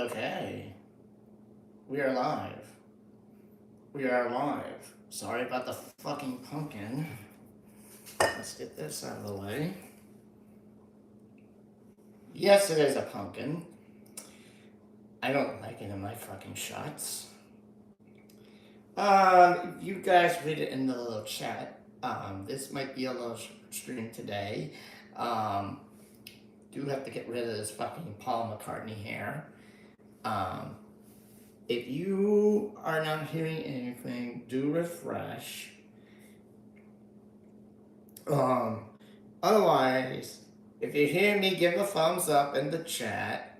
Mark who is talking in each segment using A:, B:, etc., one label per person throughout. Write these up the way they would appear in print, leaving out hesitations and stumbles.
A: Okay, we are live. We are live. Sorry about the fucking pumpkin. Let's get this out of the way. Yes, it is a pumpkin. I don't like it in my fucking shots. You guys read it in the little chat. This might be a little stream today. Do have to get rid of this fucking Paul McCartney hair. If you are not hearing anything, do refresh. Otherwise, if you hear me, give a thumbs up in the chat.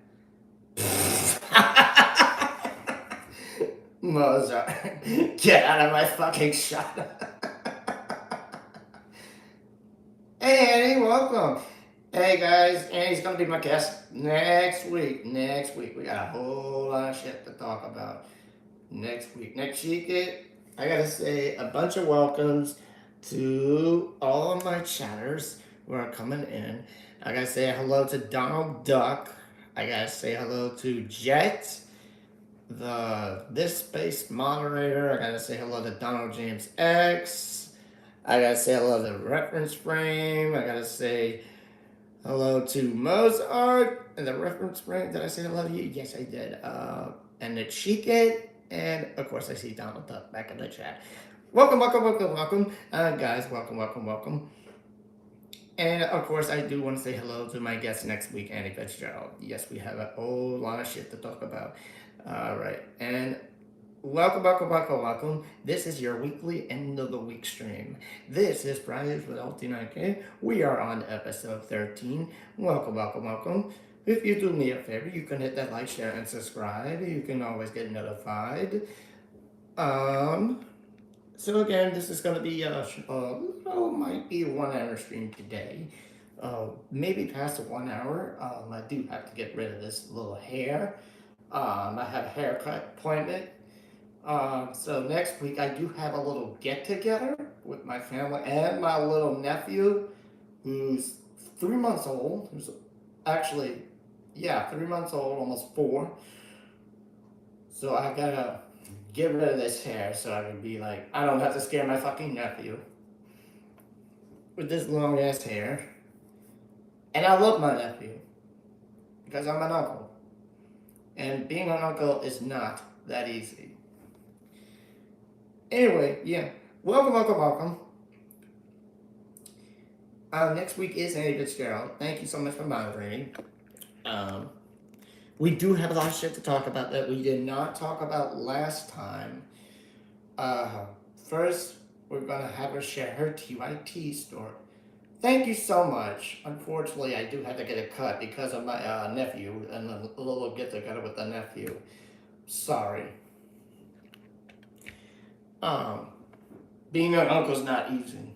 A: Mozart, get out of my fucking shot. Hey, Annie, welcome. Hey guys, Annie's gonna be my guest next week. Next week, we got a whole lot of shit to talk about. Next week, I gotta say a bunch of welcomes to all of my chatters who are coming in. I gotta say hello to Donald Duck. I gotta say hello to Jet, this space moderator. I gotta say hello to Donald James X. I gotta say hello to Reference Frame. I gotta say hello to Mozart and the Reference Frame. Did I say hello to you? Yes, I did. And the Cheek-It. And of course, I see Donald Duck back in the chat. Welcome. Guys, welcome. And of course, I do want to say hello to my guest next week, Annie Fitzgerald. Yes, we have a whole lot of shit to talk about. All right. And welcome. This is your weekly end of the week stream. This is Fridays with LT9K. We are on episode 13. Welcome. If you do me a favor, you can hit that like, share, and subscribe. You can always get notified. So again, this is going to be might be a 1 hour stream today. Maybe past 1 hour. I do have to get rid of this little hair. I have a haircut appointment. So next week I do have a little get together with my family and my little nephew, who's 3 months old. Who's actually, 3 months old, almost 4. So I gotta get rid of this hair so I can be like, I don't have to scare my fucking nephew with this long ass hair. And I love my nephew because I'm an uncle. And being an uncle is not that easy. Anyway, welcome. Next week is Annie Fitzgerald. Thank you so much for moderating. We do have a lot of shit to talk about that we did not talk about last time. First, we're going to have her share her TYT story. Thank you so much. Unfortunately, I do have to get it cut because of my nephew and a little get-together with the nephew. Sorry. Being an uncle's not easy.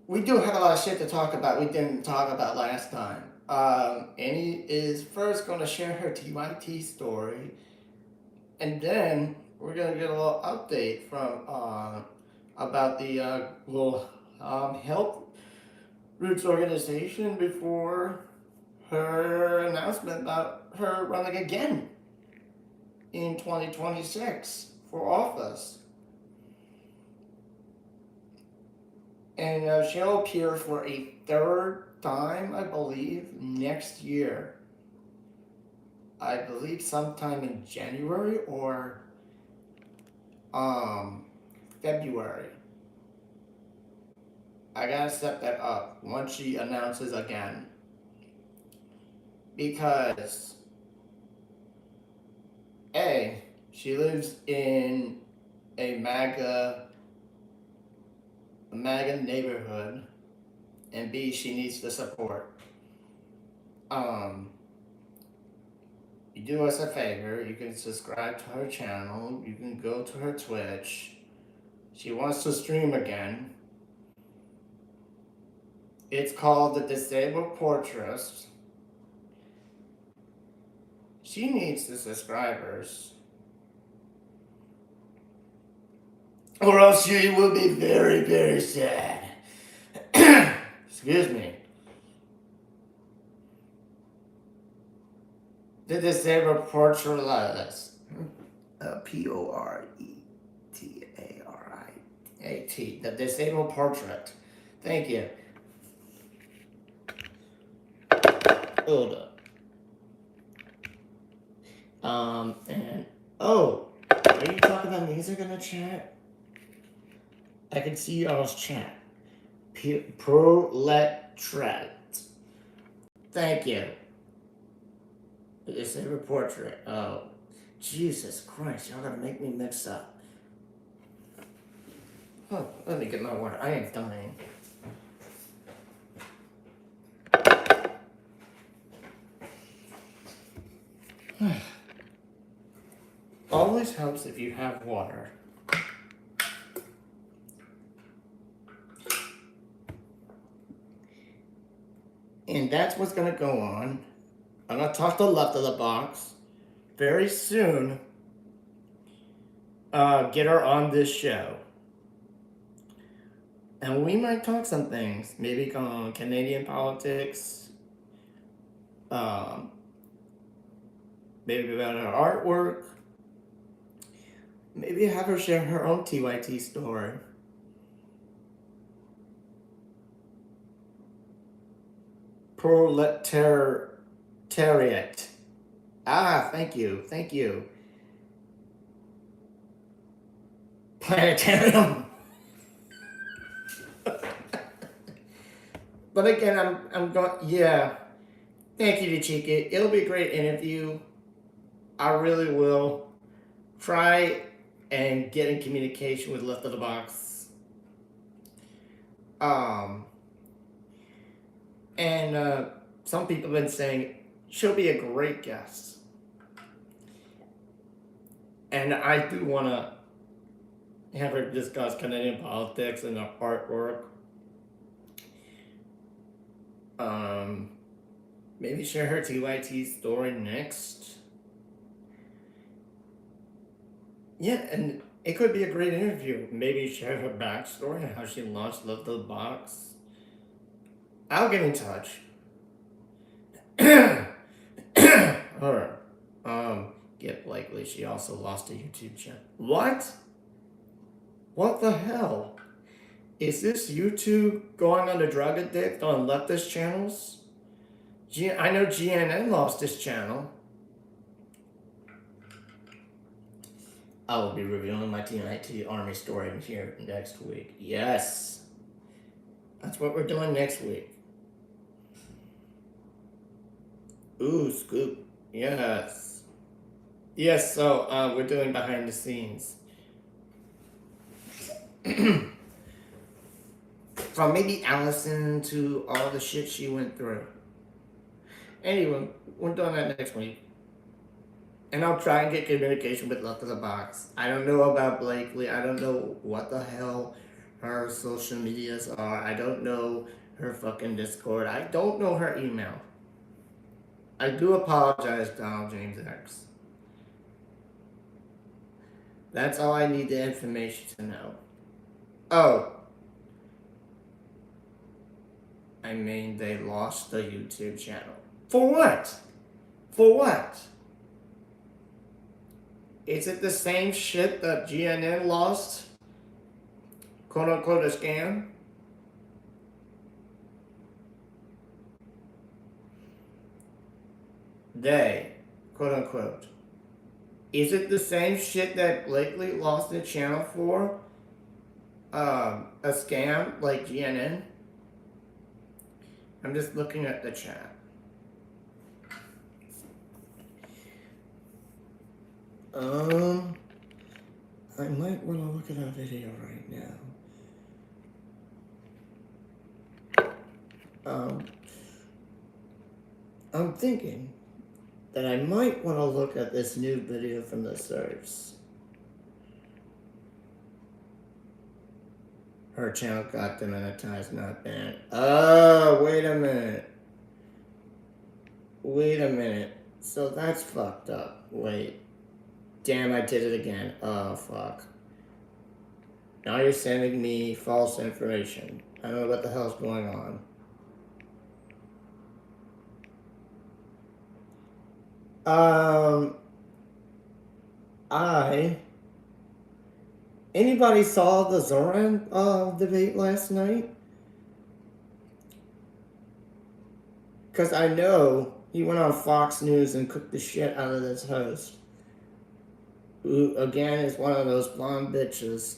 A: We do have a lot of shit to talk about we didn't talk about last time. Annie is first going to share her TYT story, and then we're going to get a little update from about the little Health Roots organization before her announcement about her running again in 2026 for office. And she'll appear for a 3rd time, I believe, next year. I believe sometime in January or February. I gotta set that up once she announces again. Because A, she lives in a MAGA neighborhood, and B, she needs the support. You do us a favor, you can subscribe to her channel, you can go to her Twitch. She wants to stream again. It's called the Disabled Portress. She needs the subscribers, or else she will be very, very sad. Excuse me. The disabled portrait. Portrait. The disabled portrait. Thank you. Hold up. And oh, are you talking about music in the chat? I can see y'all's chat. Proletrat. Thank you. The disabled portrait. Oh, Jesus Christ! Y'all gonna make me mix up. Oh, let me get my water. I am dying. Always helps if you have water. And that's what's going to go on. I'm going to talk to the left of the box very soon. Get her on this show. And we might talk some things. Maybe on Canadian politics. Maybe about her artwork. Maybe have her share her own TYT story. Proletariat. Ah, thank you. Thank you. Planetarium. But again, I'm going, yeah. Thank you, Chica. It'll be a great interview. I really will try and get in communication with Left of the Box. And some people have been saying she'll be a great guest. And I do want to have her discuss Canadian politics and her artwork. Maybe share her TYT story next. Yeah, and it could be a great interview. Maybe share her backstory and how she launched Love the Box. I'll get in touch. Or, get likely she also lost a YouTube channel. What? What the hell? Is this YouTube going on the drug addict on leftist channels? I know GNN lost his channel. I will be revealing my TNIT Army story here next week. Yes. That's what we're doing next week. Ooh, scoop. Yes. Yes, so we're doing behind the scenes. From maybe Allison to all the shit she went through. Anyway, we're doing that next week. And I'll try and get communication with Left of the Box. I don't know about Blakely. I don't know what the hell her social medias are. I don't know her fucking Discord. I don't know her email. I do apologize, Donald James X. That's all I need the information to know. Oh. I mean, they lost the YouTube channel. For what? For what? Is it the same shit that GNN lost? Quote unquote a scam? They, quote unquote. Is it the same shit that Blakely lost the channel for? A scam like GNN? I'm just looking at the chat. I might want to look at that video right now. I'm thinking that I might want to look at this new video from the Surfs. Her channel got demonetized, not banned. Oh, wait a minute. Wait a minute. So that's fucked up. Wait. Damn, I did it again. Oh, fuck. Now you're sending me false information. I don't know what the hell's going on. Um, anybody saw the Zoran debate last night? Because I know he went on Fox News and cooked the shit out of this host, who again is one of those blonde bitches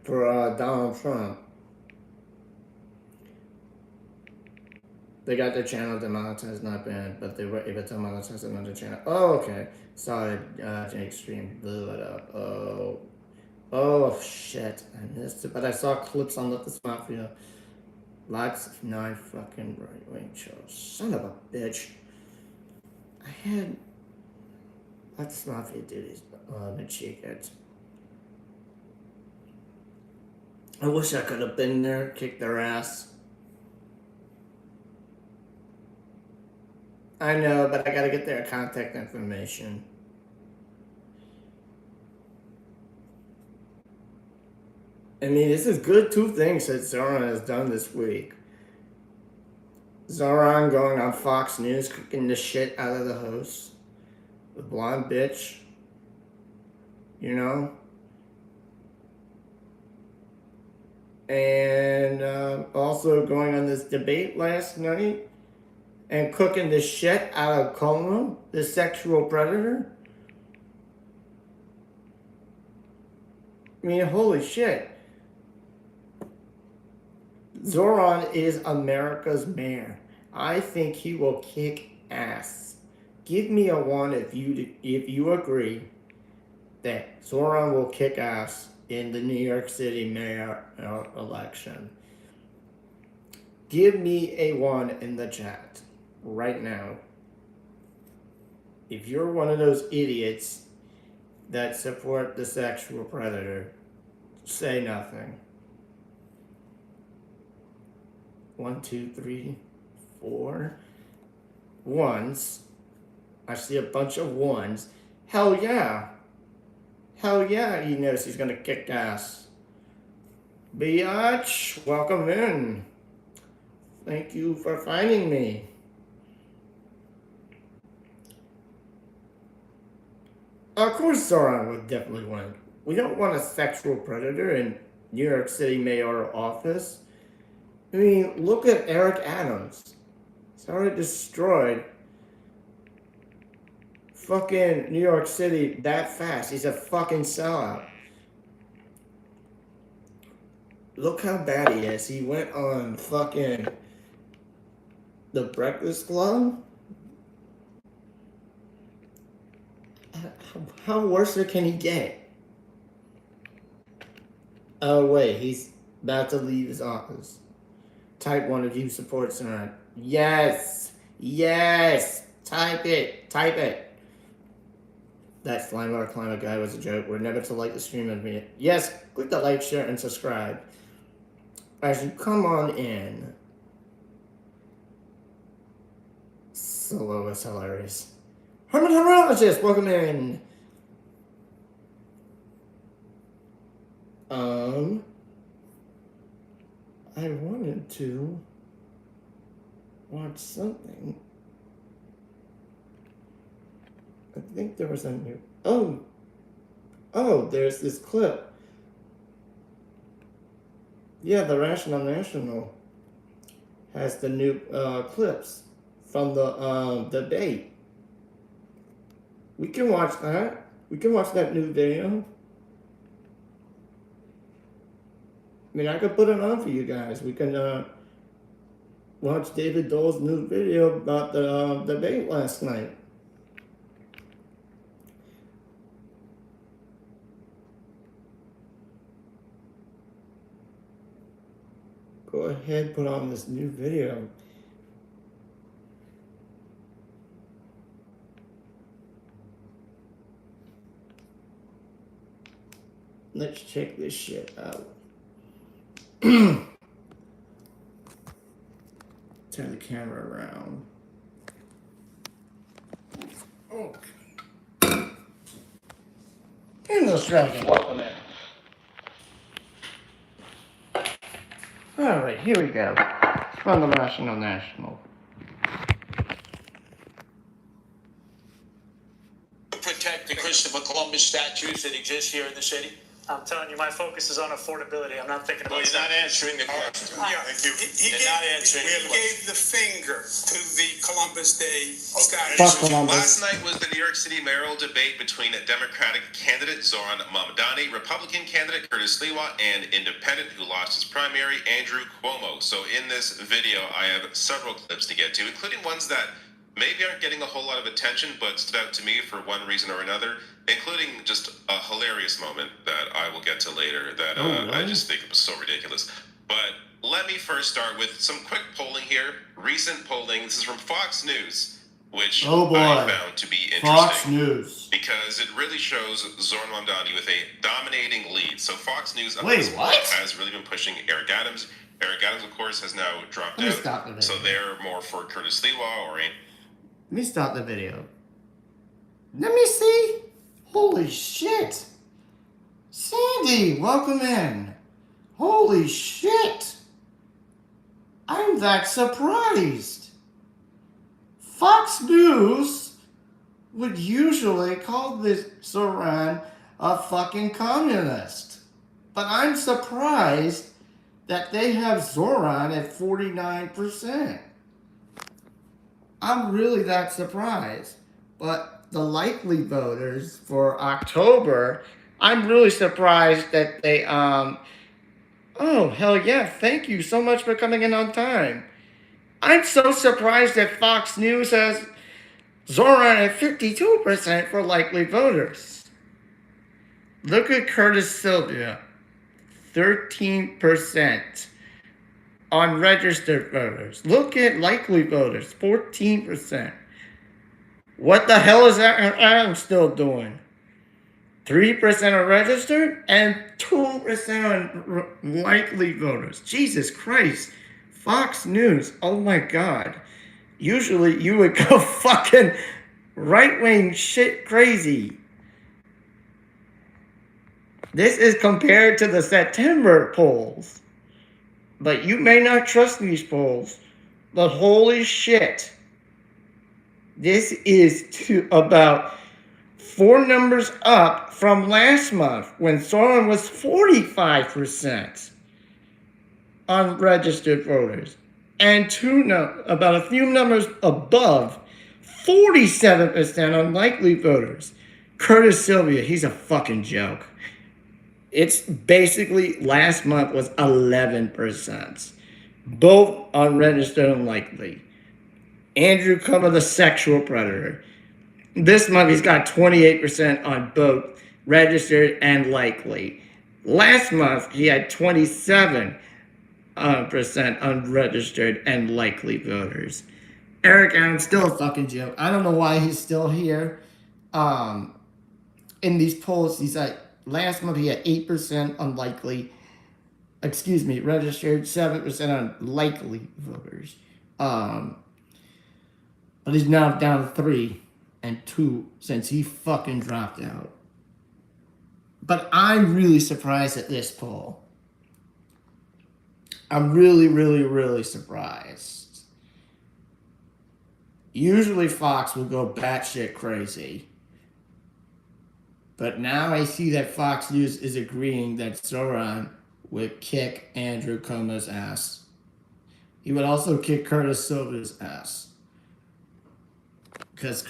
A: for Donald Trump. They got their channel demonetized, not banned, but they were able to monetize another channel. Oh, okay. Sorry, Jake Stream blew it up. Oh, shit. I missed it, but I saw clips on Let This Mafia. Lots of fucking right-wing shows. Son of a bitch. I had Let This Mafia duties, the cheekheads. I wish I could have been there, kicked their ass. I know, but I gotta get their contact information. I mean, this is good. Two things that Zoran has done this week. Zoran going on Fox News, kicking the shit out of the host. The blonde bitch. You know? And also going on this debate last night and cooking the shit out of Como, the sexual predator. I mean, holy shit. Zoran is America's mayor. I think he will kick ass. Give me a 1 if you agree that Zoran will kick ass in the New York City mayor election. Give me a 1 in the chat right now. If you're one of those idiots that support the sexual predator, say nothing. 1, 2, 3, 4 ones. I see a bunch of ones. Hell yeah. Hell yeah, he knows he's gonna kick ass. Biatch, welcome in. Thank you for finding me. Of course Zoran would definitely win. We don't want a sexual predator in New York City mayoral office. I mean, look at Eric Adams. He's already destroyed fucking New York City that fast. He's a fucking sellout. Look how bad he is. He went on fucking The Breakfast Club. How worse can he get? Oh wait, he's about to leave his office. Type 1 if you support Zoran. Yes! Yes! Type it! Type it! That Slimer Climate guy was a joke. We're never to like the stream of me. Yes! Click the like, share, and subscribe. As you come on in. Solo is hilarious. Hermatologist, welcome in. I wanted to watch something. I think there was a new. Oh, there's this clip. Yeah, the Rational National has the new clips from the debate. We can watch that. We can watch that new video. I mean, I could put it on for you guys. We can watch David Dole's new video about the debate last night. Go ahead, put on this new video. Let's check this shit out. Turn the camera around. Okay. And the dragon, welcome in. Alright, here we go. From the Rational National.
B: Christopher Columbus statues that exist here in the city?
C: I'm telling you, my focus is on affordability. I'm not thinking about
B: Well, you're not answering the question.
D: Yeah.
B: Thank you.
D: He
B: gave
D: the finger to the Columbus Day statue.
A: Fuck Columbus.
E: Last night was the New York City mayoral debate between Democratic candidate Zoran Mamdani, Republican candidate Curtis Lewa, and independent who lost his primary, Andrew Cuomo. So in this video, I have several clips to get to, including ones that maybe aren't getting a whole lot of attention, but stood out to me for one reason or another, including just a hilarious moment that I will get to later that
A: really?
E: I just think it was so ridiculous. But let me first start with some quick polling here. Recent polling. This is from Fox News, which I found to be interesting.
A: Fox News.
E: Because it really shows Zoran Mamdani with a dominating lead. So Fox News has really been pushing Eric Adams. Eric Adams, of course, has now dropped out. So they're more for Curtis Lewa or
A: Let me stop the video. Let me see. Holy shit. Sandy, welcome in. Holy shit. I'm that surprised. Fox News would usually call this Zoran a fucking communist. But I'm surprised that they have Zoran at 49%. I'm really that surprised. But the likely voters for October, I'm really surprised that they, oh, hell yeah, thank you so much for coming in on time. I'm so surprised that Fox News has Zoran at 52% for likely voters. Look at Curtis Sylvia, 13%. On registered voters. Look at likely voters, 14%. What the hell is Adams still doing? 3% are registered and 2% on likely voters. Jesus Christ. Fox News, oh my God. Usually you would go fucking right-wing shit crazy. This is compared to the September polls. But you may not trust these polls. But holy shit. This is about 4 numbers up from last month when Zoran was 45% on registered voters. And about a few numbers above, 47% on likely voters. Curtis Sylvia, he's a fucking joke. It's basically, last month was 11%. Both unregistered and likely. Andrew Cuomo, the sexual predator. This month he's got 28% on both registered and likely. Last month he had 27% unregistered and likely voters. Eric Adams, still a fucking joke. I don't know why he's still here. In these polls, he's like, last month he had 8% unlikely, registered, 7% on likely voters. But he's now down to 3 and 2 since he fucking dropped out. But I'm really surprised at this poll. I'm really, really, really surprised. Usually Fox will go batshit crazy. But now I see that Fox News is agreeing that Zoran would kick Andrew Cuomo's ass. He would also kick Curtis Sylvia's ass. Because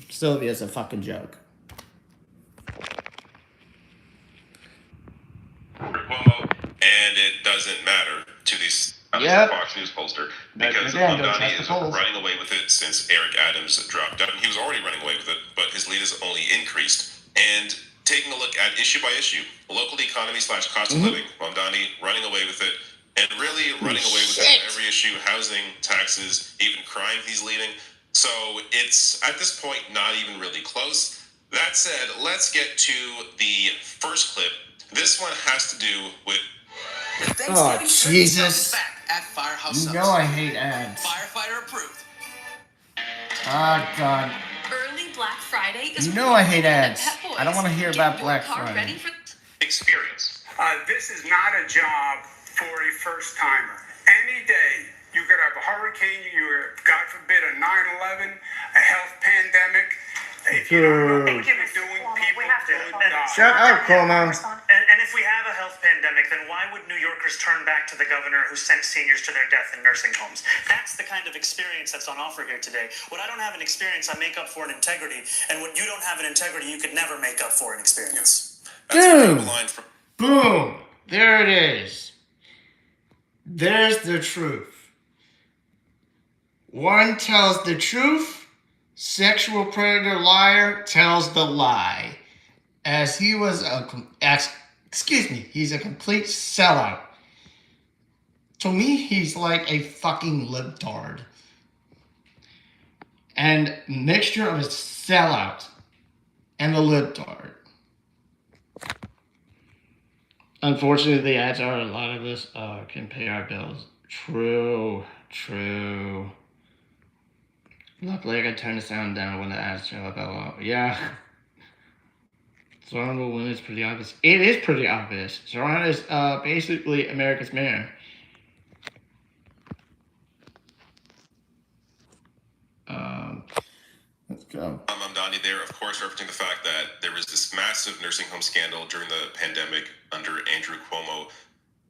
A: Sylvia is a fucking joke.
E: Cuomo, and it doesn't matter to these Fox News pollster because Mamdani is running away with it since Eric Adams dropped out. And he was already running away with it, but his lead has only increased. And taking a look at issue by issue, local economy / cost of living, Mamdani running away with it, and really running away with it on every issue, housing, taxes, even crime he's leading. So it's, at this point, not even really close. That said, let's get to the first clip. This one has to do with...
A: Oh, Jesus.
F: At Firehouse
A: you know I hate ads.
F: Firefighter approved.
A: Oh, God.
G: Early Black Friday is...
A: You know I hate ads. I don't want to hear about Black Friday.
E: Experience.
D: This is not a job for a first-timer. Any day, you could have a hurricane, God forbid, a 9/11, a health pandemic. If you don't know
A: True.
D: what you're doing, people
C: We have to.
D: could die.
A: Shut up, Cuomo.
C: And if we have a health pandemic, then why would New Yorkers turn back to the governor who sent seniors to their death in nursing homes? That's the kind of experience that's on offer here today. What I don't have an experience, I make up for in integrity. And what you don't have in integrity, you could never make up for in experience.
E: That's a
A: Boom.
E: incredible line from.
A: Boom. There it is. There's the truth. One tells the truth. Sexual predator liar tells the lie. As he was he's a complete sellout. To me, he's like a fucking libtard. And mixture of a sellout and a libtard. Unfortunately, the ads are a lot of us can pay our bills. True. Luckily, I can turn the sound down when the ads show up. Yeah. Zorro Win is pretty obvious. It is pretty obvious. Zorro is basically America's mayor. Let's go.
E: Mamdani there, of course, referencing the fact that there was this massive nursing home scandal during the pandemic under Andrew Cuomo.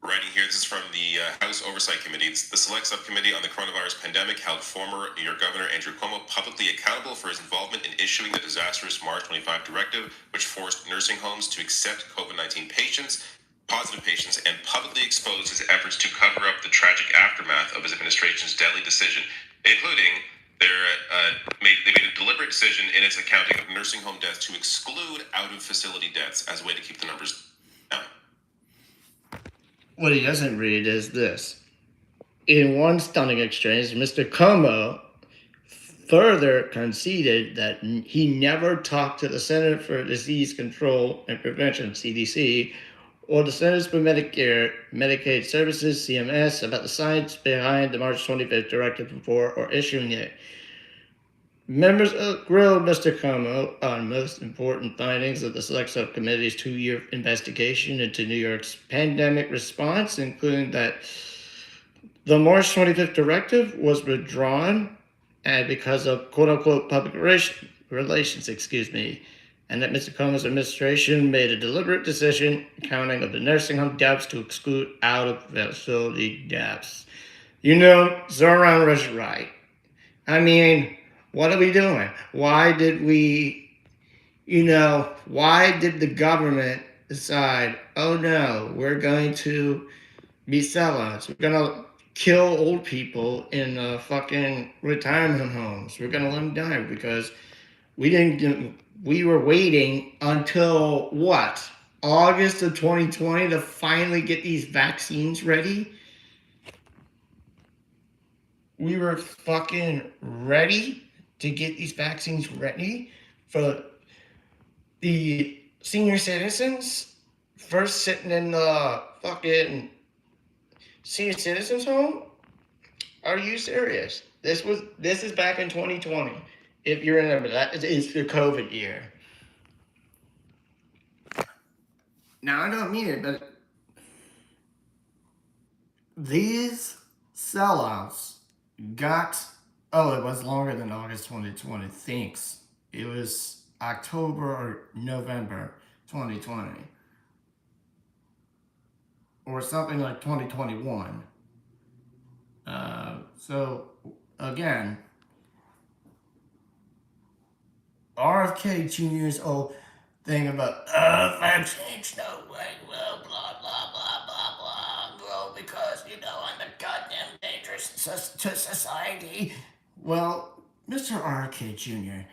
E: Writing here, this is from the House Oversight Committee. The Select Subcommittee on the Coronavirus Pandemic held former New York Governor Andrew Cuomo publicly accountable for his involvement in issuing the disastrous March 25 directive, which forced nursing homes to accept COVID-19 positive patients, and publicly exposed his efforts to cover up the tragic aftermath of his administration's deadly decision, including they made a deliberate decision in its accounting of nursing home deaths to exclude out-of-facility deaths as a way to keep the numbers down.
A: What he doesn't read is this. In one stunning exchange, Mr. Cuomo further conceded that he never talked to the Center for Disease Control and Prevention, CDC, or the Centers for Medicare, Medicaid Services, CMS, about the science behind the March 25th directive before or issuing it. Members grilled Mr. Cuomo on most important findings of the Select Subcommittee's 2-year investigation into New York's pandemic response, including that the March 25th directive was withdrawn and because of quote-unquote public relations, and that Mr. Cuomo's administration made a deliberate decision accounting of the nursing home deaths to exclude out-of-facility deaths. You know, Zoran was right. I mean, what are we doing? Why did the government decide, oh no, we're going to be sellouts. We're going to kill old people in fucking retirement homes. We're going to let them die because we were waiting until what? August of 2020 to finally get these vaccines ready? We were fucking ready to get these vaccines ready for the senior citizens first sitting in the fucking senior citizens home? Are you serious? This is back in 2020. If you remember, that is the COVID year. Now, I don't mean it, but these sellouts got, it was longer than August 2020, thanks. It was October or November 2020. Or something like 2021. So, again, RFK Jr.'s old thing about, vaccines, no way, well, blah, blah, blah, blah, blah, well, because, I'm a goddamn dangerous to society. Well, Mr. RFK Jr.,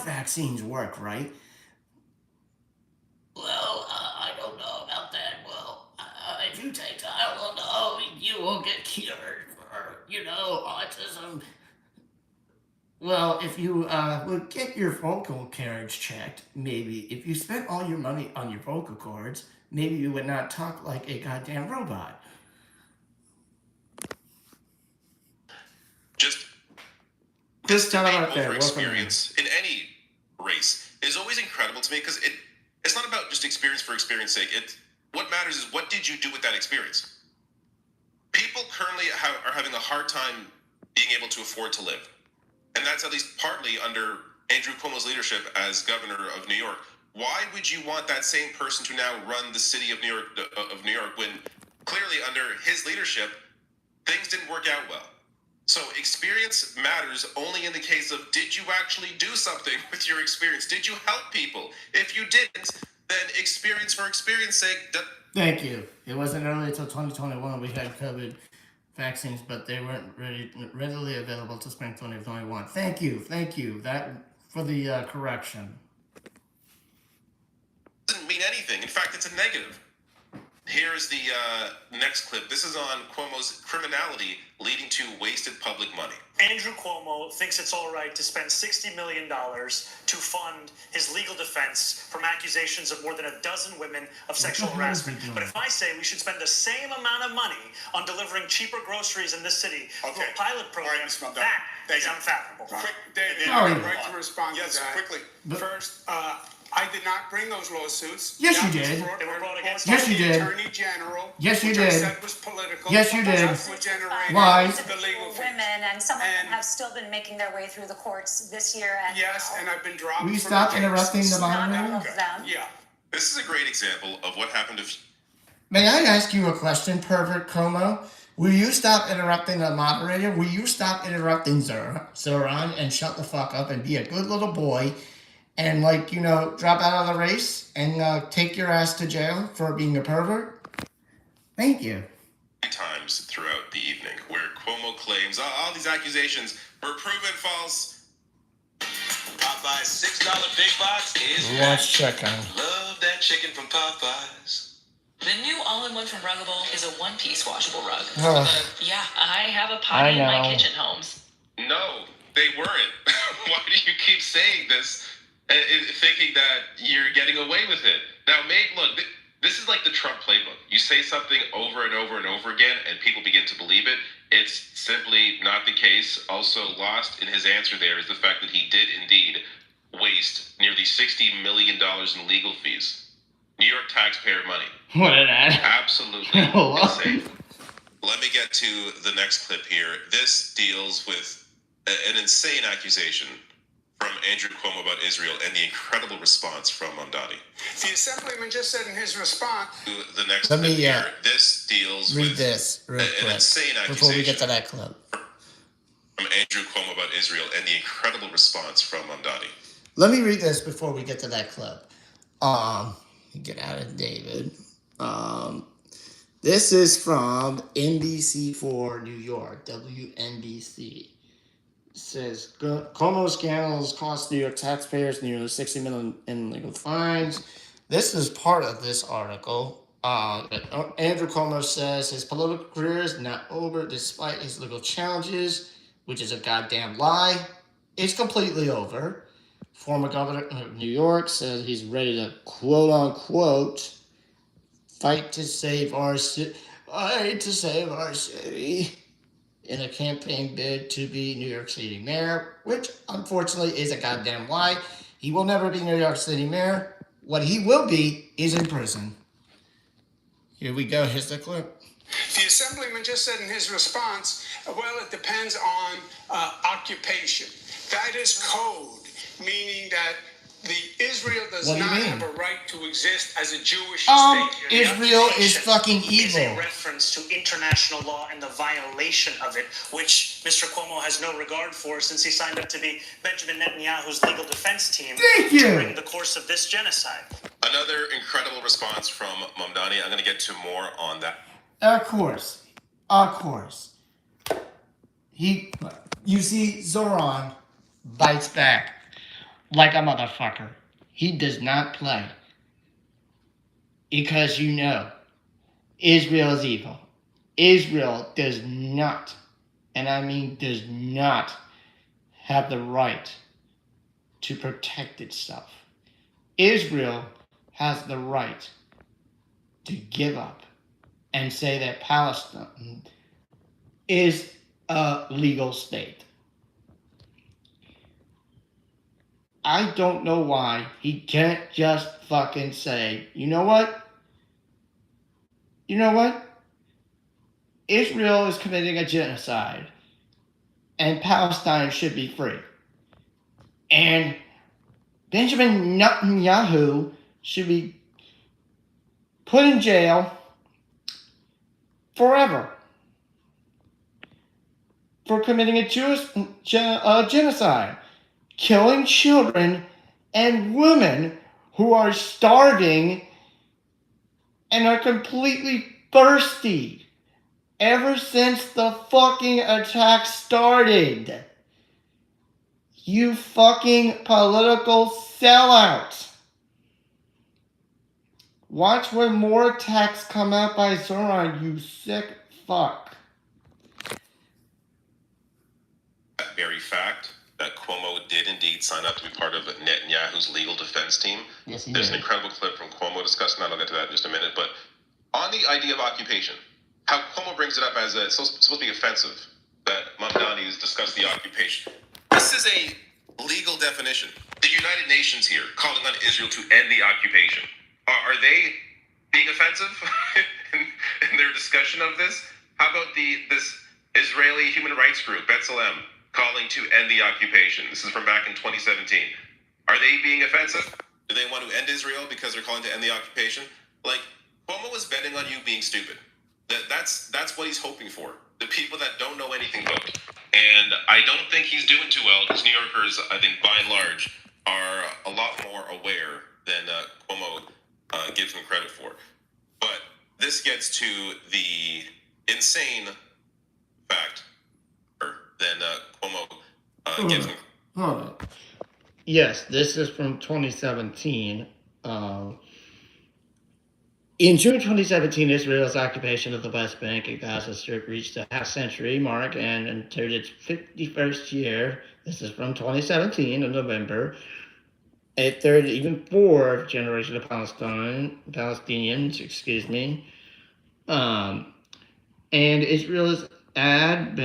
A: vaccines work, right? Well, I don't know about that. Well, if you take Tylenol, you will get cured for, autism. Well, if you would get your vocal carriage checked, maybe, if you spent all your money on your vocal cords, maybe you would not talk like a goddamn robot. Just tell them right there.
E: Experience in any race is always incredible to me because it's not about just experience for experience sake. What matters is what did you do with that experience? People currently are having a hard time being able to afford to live. And that's at least partly under Andrew Cuomo's leadership as governor of New York. Why would you want that same person to now run the city of New York when clearly under his leadership things didn't work out well? So experience matters only in the case of, did you actually do something with your experience? Did you help people? If you didn't, then experience for experience sake.
A: Thank you. It wasn't early until 2021 we had COVID vaccines, but they weren't readily available to spring 2021. Thank you. That for the correction.
E: Doesn't mean anything. In fact, it's a negative. Here's the next clip. This is on Cuomo's criminality leading to wasted public money.
C: Andrew Cuomo thinks it's all right to spend $60 million to fund his legal defense from accusations of more than a dozen women of sexual harassment. But if I say we should spend the same amount of money on delivering cheaper groceries in this city through a pilot program, that is unfathomable.
D: Quick, David, I'd like to respond to that.
B: Quickly.
D: First, I did not bring those lawsuits.
A: Yes, you did.
C: They were brought against
A: Yes, you did.
D: Attorney General.
A: Yes, you
D: which
A: did.
D: I said was political.
A: Yes, you did.
D: That's what generated
A: Why?
D: the legal fees.
H: Women, and some of them
D: And-
H: have still been making their way through the courts this year. And
D: Yes, and I've been dropped.
A: Will you
D: from
A: stop
D: the
A: interrupting
D: case.
A: the
H: not
A: moderator?
H: all of them.
D: Yeah.
E: This is a great example of what happened if
A: May I ask you a question, pervert Como? Will you stop interrupting the moderator? Will you stop interrupting Zoran and shut the fuck up and be a good little boy and, like, you know, drop out of the race and take your ass to jail for being a pervert? Thank you.
E: times throughout the evening where Cuomo claims all these accusations were proven false.
B: Popeye's $6 big box is
A: Let's check on.
B: Love that chicken from Popeyes.
G: The new all-in-one from Ruggable is a one-piece washable rug.
A: Ugh.
G: Yeah, I have a potty in my
A: know.
G: kitchen, Holmes.
E: No, they weren't. Why do you keep saying this, thinking that you're getting away with it? Now, look, this is like the Trump playbook. You say something over and over and over again, and people begin to believe it. It's simply not the case. Also, lost in his answer there is the fact that he did indeed waste nearly $60 million in legal fees. New York taxpayer money.
A: What an ad.
E: Absolutely
A: What?
E: insane. Let me get to the next clip here. This deals with an insane accusation from Andrew Cuomo about Israel and the incredible response from Mamdani.
D: The Assemblyman just said in his response.
E: The next
A: Let
E: clip
A: me,
E: here. This deals
A: Read
E: with
A: this real
E: an
A: quick
E: insane accusation
A: before we get to that clip.
E: from Andrew Cuomo about Israel and the incredible response from Mamdani.
A: Let me read this before we get to that clip. Get out of David. This is from NBC4 New York, WNBC. It says, Cuomo scandals cost New York taxpayers nearly $60 million in legal fines. This is part of this article. Andrew Cuomo says his political career is not over despite his legal challenges, which is a goddamn lie. It's completely over. Former governor of New York says he's ready to, quote unquote, fight to save our city in a campaign bid to be New York City mayor, which unfortunately is a goddamn lie. He will never be New York City mayor. What he will be is in prison. Here we go. Here's the clip.
D: The Assemblyman just said in his response, well, it depends on occupation. That is code, meaning that Israel does
A: What do you
D: not
A: mean?
D: have a right to exist as a Jewish state.
A: Israel is fucking
C: Is a
A: evil.
C: reference to international law and the violation of it, which Mr. Cuomo has no regard for since he signed up to be Benjamin Netanyahu's legal defense team
A: Thank you.
C: during the course of this genocide.
E: Another incredible response from Mamdani. I'm going to get to more on that.
A: Of course. You see, Zoran bites back like a motherfucker. He does not play. Because you know, Israel is evil. Israel does not, and I mean does not, have the right to protect itself. Israel has the right to give up and say that Palestine is a legal state. I don't know why he can't just fucking say, you know what? Israel is committing a genocide and Palestine should be free. And Benjamin Netanyahu should be put in jail forever for committing a Jewish genocide, killing children and women who are starving and are completely thirsty ever since the fucking attack started. You fucking political sellouts. Watch when more attacks come out by Zoran, you sick fuck.
E: That very fact that Cuomo did indeed sign up to be part of Netanyahu's legal defense team.
A: Yes, he
E: There's
A: did.
E: an incredible clip from Cuomo discussing that. I'll get to that in just a minute. But on the idea of occupation, how Cuomo brings it up as it's supposed to be offensive that Mamdani has discussed the occupation. This is a legal definition. The United Nations here calling on Israel to end the occupation. Are they being offensive in their discussion of this? How about this Israeli human rights group, B'Tselem, calling to end the occupation? This is from back in 2017. Are they being offensive? Do they want to end Israel because they're calling to end the occupation? Like, Cuomo is betting on you being stupid. That's what he's hoping for. The people that don't know anything vote. And I don't think he's doing too well because New Yorkers, I think by and large, are a lot more aware than Cuomo gives him credit for. But this gets to the insane fact than Cuomo gives him.
A: Hold on. Yes, this is from 2017. In June 2017, Israel's occupation of the West Bank and Gaza Strip reached a half-century mark and entered its 51st year. This is from 2017 in November. A third, even fourth generation of Palestinians, and Israel had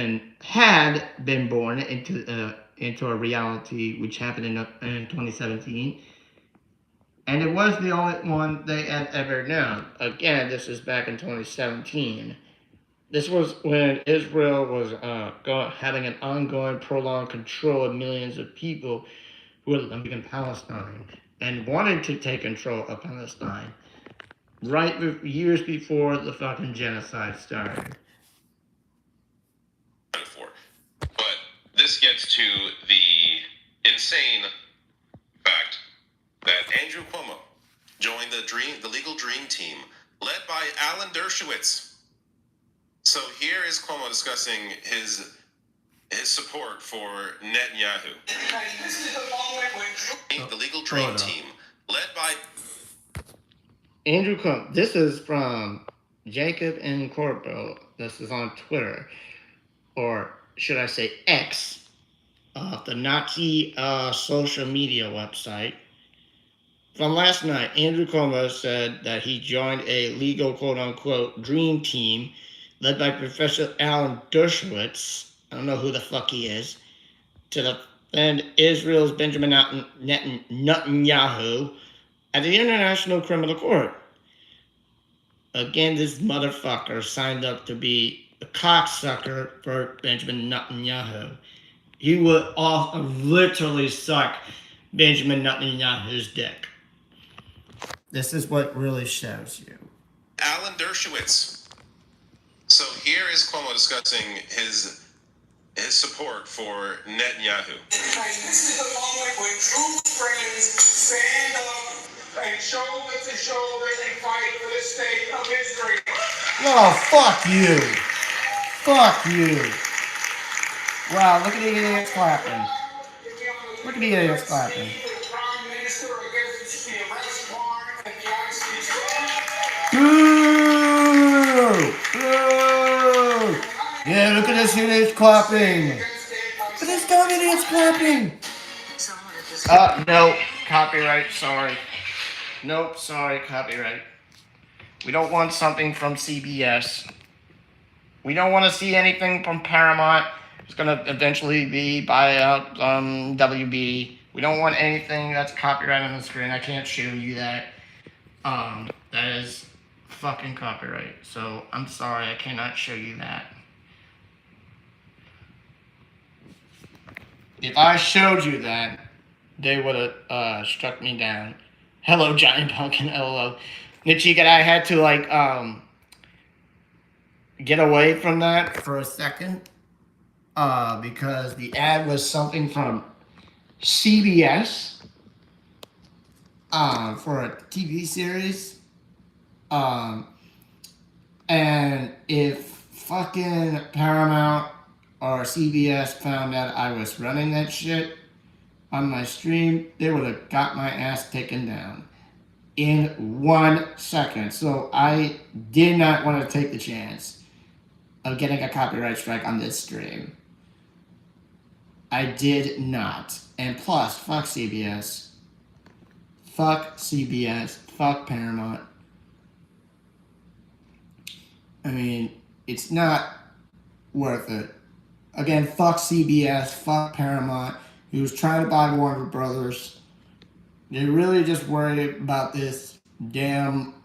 A: been born into a reality which happened in 2017. And it was the only one they had ever known. Again, this is back in 2017. This was when Israel was having an ongoing, prolonged control of millions of people who were living in Palestine and wanted to take control of Palestine years before the fucking genocide started.
E: But this gets to the insane fact that Andrew Cuomo joined the legal dream team led by Alan Dershowitz. So here is Cuomo discussing his support for Netanyahu. The legal dream team led by
A: Andrew Cuomo. This is from Jacob and Corpo. This is on Twitter, or should I say X, the Nazi social media website. From last night, Andrew Cuomo said that he joined a legal quote-unquote dream team led by Professor Alan Dershowitz, I don't know who the fuck he is, to defend Israel's Benjamin Netanyahu at the International Criminal Court. Again, this motherfucker signed up to be a cocksucker for Benjamin Netanyahu. He would literally suck Benjamin Netanyahu's dick. This is what really shows you.
E: Alan Dershowitz. So here is Cuomo discussing his support for Netanyahu.
D: This is the moment when true friends stand up and shoulder to shoulder and fight for the state of Israel.
A: Oh, fuck you. Fuck you. Wow, look at the idiots clapping. Look at the idiots clapping. Boo! Boo! Yeah, look at this idiots clapping. Look at this dumb idiots clapping. No, copyright, sorry. Nope, sorry, copyright. We don't want something from CBS. We don't want to see anything from Paramount. It's going to eventually be buyout WB. We don't want anything that's copyrighted on the screen. I can't show you that. That is fucking copyright. So I'm sorry, I cannot show you that. If I showed you that, they would have struck me down. Hello, Giant Pumpkin, LOL. Nichika, I had to like get away from that for a second because the ad was something from CBS for a TV series. And if fucking Paramount or CBS found out I was running that shit on my stream, they would have got my ass taken down in 1 second. So I did not want to take the chance of getting a copyright strike on this stream. I did not. And plus, fuck CBS. Fuck CBS. Fuck Paramount. I mean, it's not worth it. Again, fuck CBS, fuck Paramount, who's trying to buy Warner Brothers. They're really just worried about this damn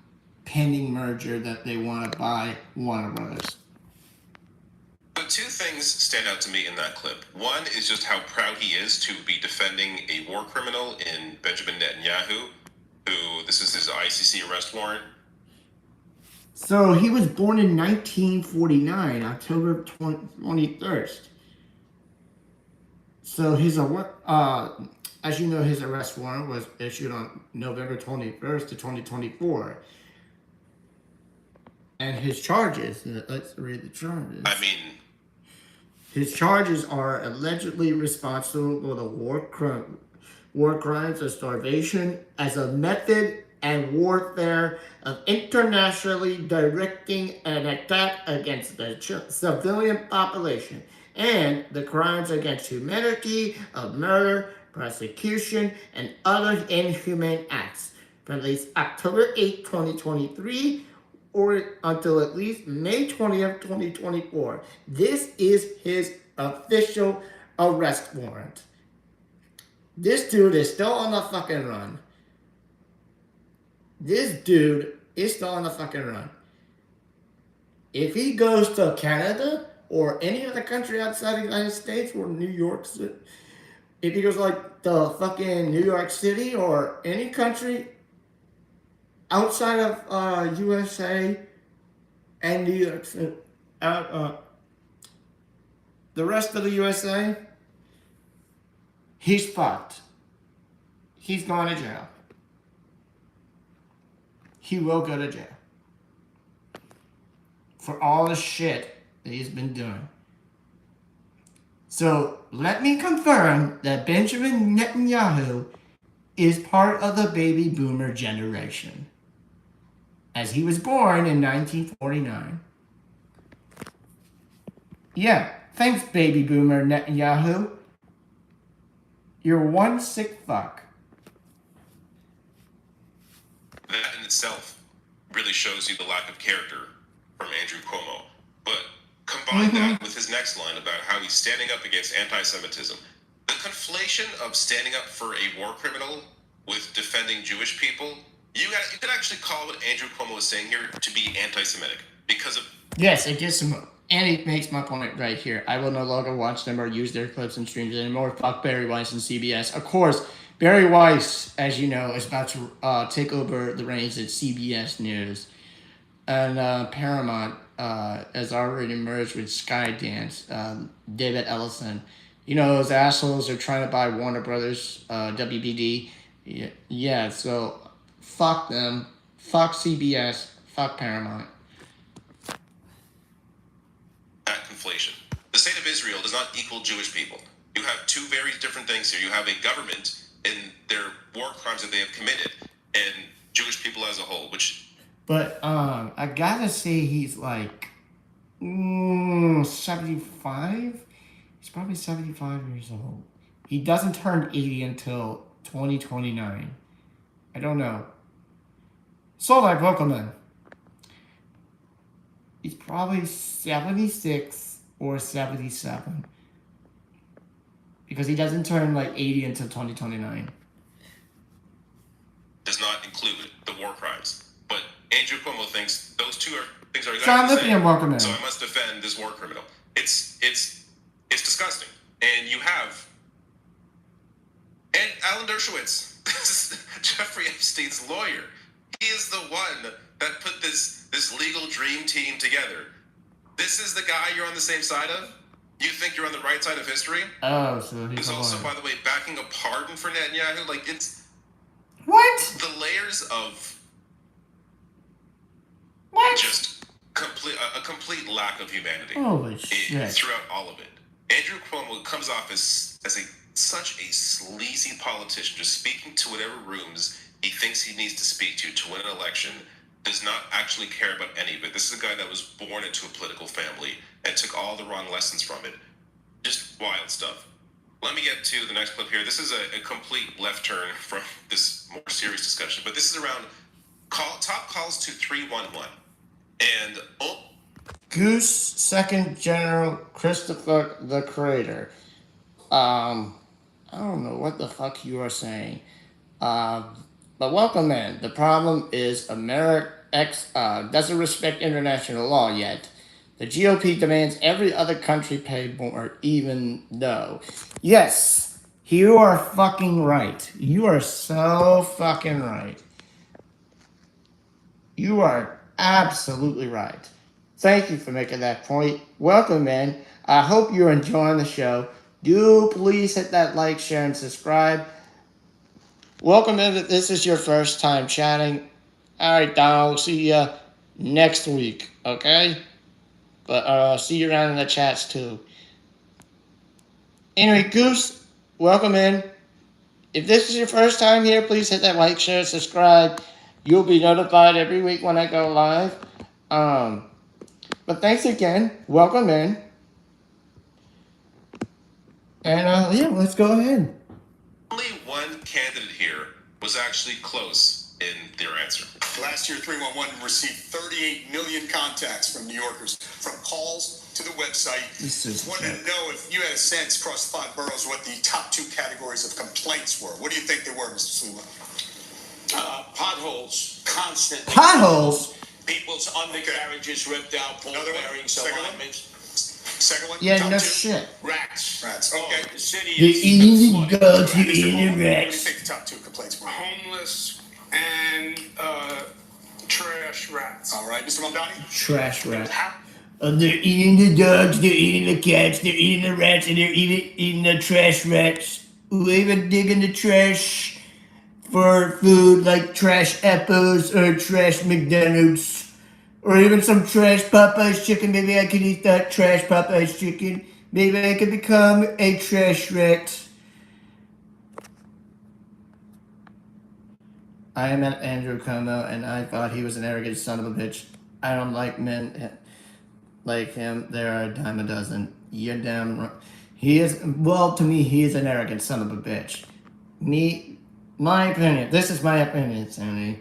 A: pending merger that they want to buy Warner Brothers.
E: So two things stand out to me in that clip. One is just how proud he is to be defending a war criminal in Benjamin Netanyahu, who this is his ICC arrest warrant.
A: So he was born in 1949, October 21st. So his as you know, his arrest warrant was issued on November 21st to 2024. And his charges, let's read the charges.
E: I mean,
A: his charges are allegedly responsible for the war crimes of starvation as a method and warfare of internationally directing an attack against the civilian population and the crimes against humanity of murder, persecution, and other inhumane acts from at least October 8, 2023 or until at least May 20th, 2024. This is his official arrest warrant. This dude is still on the fucking run. This dude is still on the fucking run. If he goes to Canada or any other country outside the United States or New York City, if he goes like the fucking New York City or any country outside of USA and New York City, the rest of the USA, he's fucked. He's going to jail. He will go to jail for all the shit that he's been doing. So let me confirm that Benjamin Netanyahu is part of the baby boomer generation, as he was born in 1949. Yeah, thanks, baby boomer Netanyahu. You're one sick fuck.
E: that in itself really shows you the lack of character from Andrew Cuomo. But combine that with his next line about how he's standing up against anti-Semitism. The conflation of standing up for a war criminal with defending Jewish people, you could actually call what Andrew Cuomo is saying here to be anti-Semitic because of...
A: Yes, it gives some... And it makes my point right here. I will no longer watch them or use their clips and streams anymore. Fuck Barry Weiss and CBS. Of course, Barry Weiss, as you know, is about to take over the reins at CBS News. And Paramount has already merged with Skydance, David Ellison. You know, those assholes are trying to buy Warner Brothers, WBD. Yeah, so fuck them. Fuck CBS. Fuck Paramount.
E: That conflation. The state of Israel does not equal Jewish people. You have two very different things here. You have a government and their war crimes that they have committed, and Jewish people as a whole, which...
A: But I gotta say he's like 75? He's probably 75 years old. He doesn't turn 80 until 2029. I don't know. Solak, welcome in. He's probably 76 or 77. Because he doesn't turn like 80 until 2029.
E: Does not include the war crimes. But Andrew Cuomo thinks those things are exactly
A: John
E: the
A: Lippian,
E: same.
A: welcome in.
E: So I must defend this war criminal. It's disgusting. And you have And Alan Dershowitz, Jeffrey Epstein's lawyer, he is the one that put this legal dream team together. This is the guy you're on the same side of? You think you're on the right side of history?
A: Oh, so
E: he's also, by the way, backing a pardon for Netanyahu. Like, it's...
A: What?
E: The layers of...
A: What?
E: Just a complete lack of humanity.
A: Holy shit.
E: Throughout all of it. Andrew Cuomo comes off as such a sleazy politician, just speaking to whatever rooms he thinks he needs to speak to win an election, does not actually care about any of it. This is a guy that was born into a political family and took all the wrong lessons from it. Just wild stuff. Let me get to the next clip here. This is a complete left turn from this more serious discussion, but this is around top calls to 311. And
A: Goose, Second General Christopher the Creator. I don't know what the fuck you are saying. But welcome in. The problem is America doesn't respect international law yet. The GOP demands every other country pay more, even though. Yes, you are fucking right. You are so fucking right. You are absolutely right. Thank you for making that point. Welcome in. I hope you're enjoying the show. Do please hit that like, share, and subscribe. Welcome in. If this is your first time chatting. All right, Donald. See you next week. Okay? But see you around in the chats too. Anyway, Goose, welcome in. If this is your first time here, please hit that like, share, subscribe. You'll be notified every week when I go live. But thanks again. Welcome in. And yeah, let's go ahead.
E: Only one candidate here was actually close in their answer.
I: Last year, 311 received 38 million contacts from New Yorkers, from calls to the website. Wanted to know if you had a sense across 5 boroughs what the top 2 categories of complaints were. What do you think they were, Mr. Sula?
J: Potholes, constantly.
A: Potholes?
J: People's undercarriages ripped out, ball bearings, alignments.
I: Second one?
A: Yeah,
I: Top
A: no
I: 2?
A: shit.
I: Rats, okay.
J: The city
A: You're
J: is
A: eating the dogs, you're
I: Mr.
A: eating the
I: Moore, what do you
A: rats.
I: think the top 2 complaints were?
D: Homeless and trash rats.
I: All right, Mr. Mamdani?
A: Trash rats. They're eating the dogs, they're eating the cats, they're eating the rats, and they're eating the trash rats. Who even dig in the trash for food like trash apples or trash McDonald's? Or even some trash Popeye's chicken. Maybe I could eat that trash Popeye's chicken. Maybe I could become a trash rat. I met Andrew Cuomo and I thought he was an arrogant son of a bitch. I don't like men like him. There are a dime a dozen. You're damn right. He is, well, to me, he is an arrogant son of a bitch. My opinion. This is my opinion, Sandy.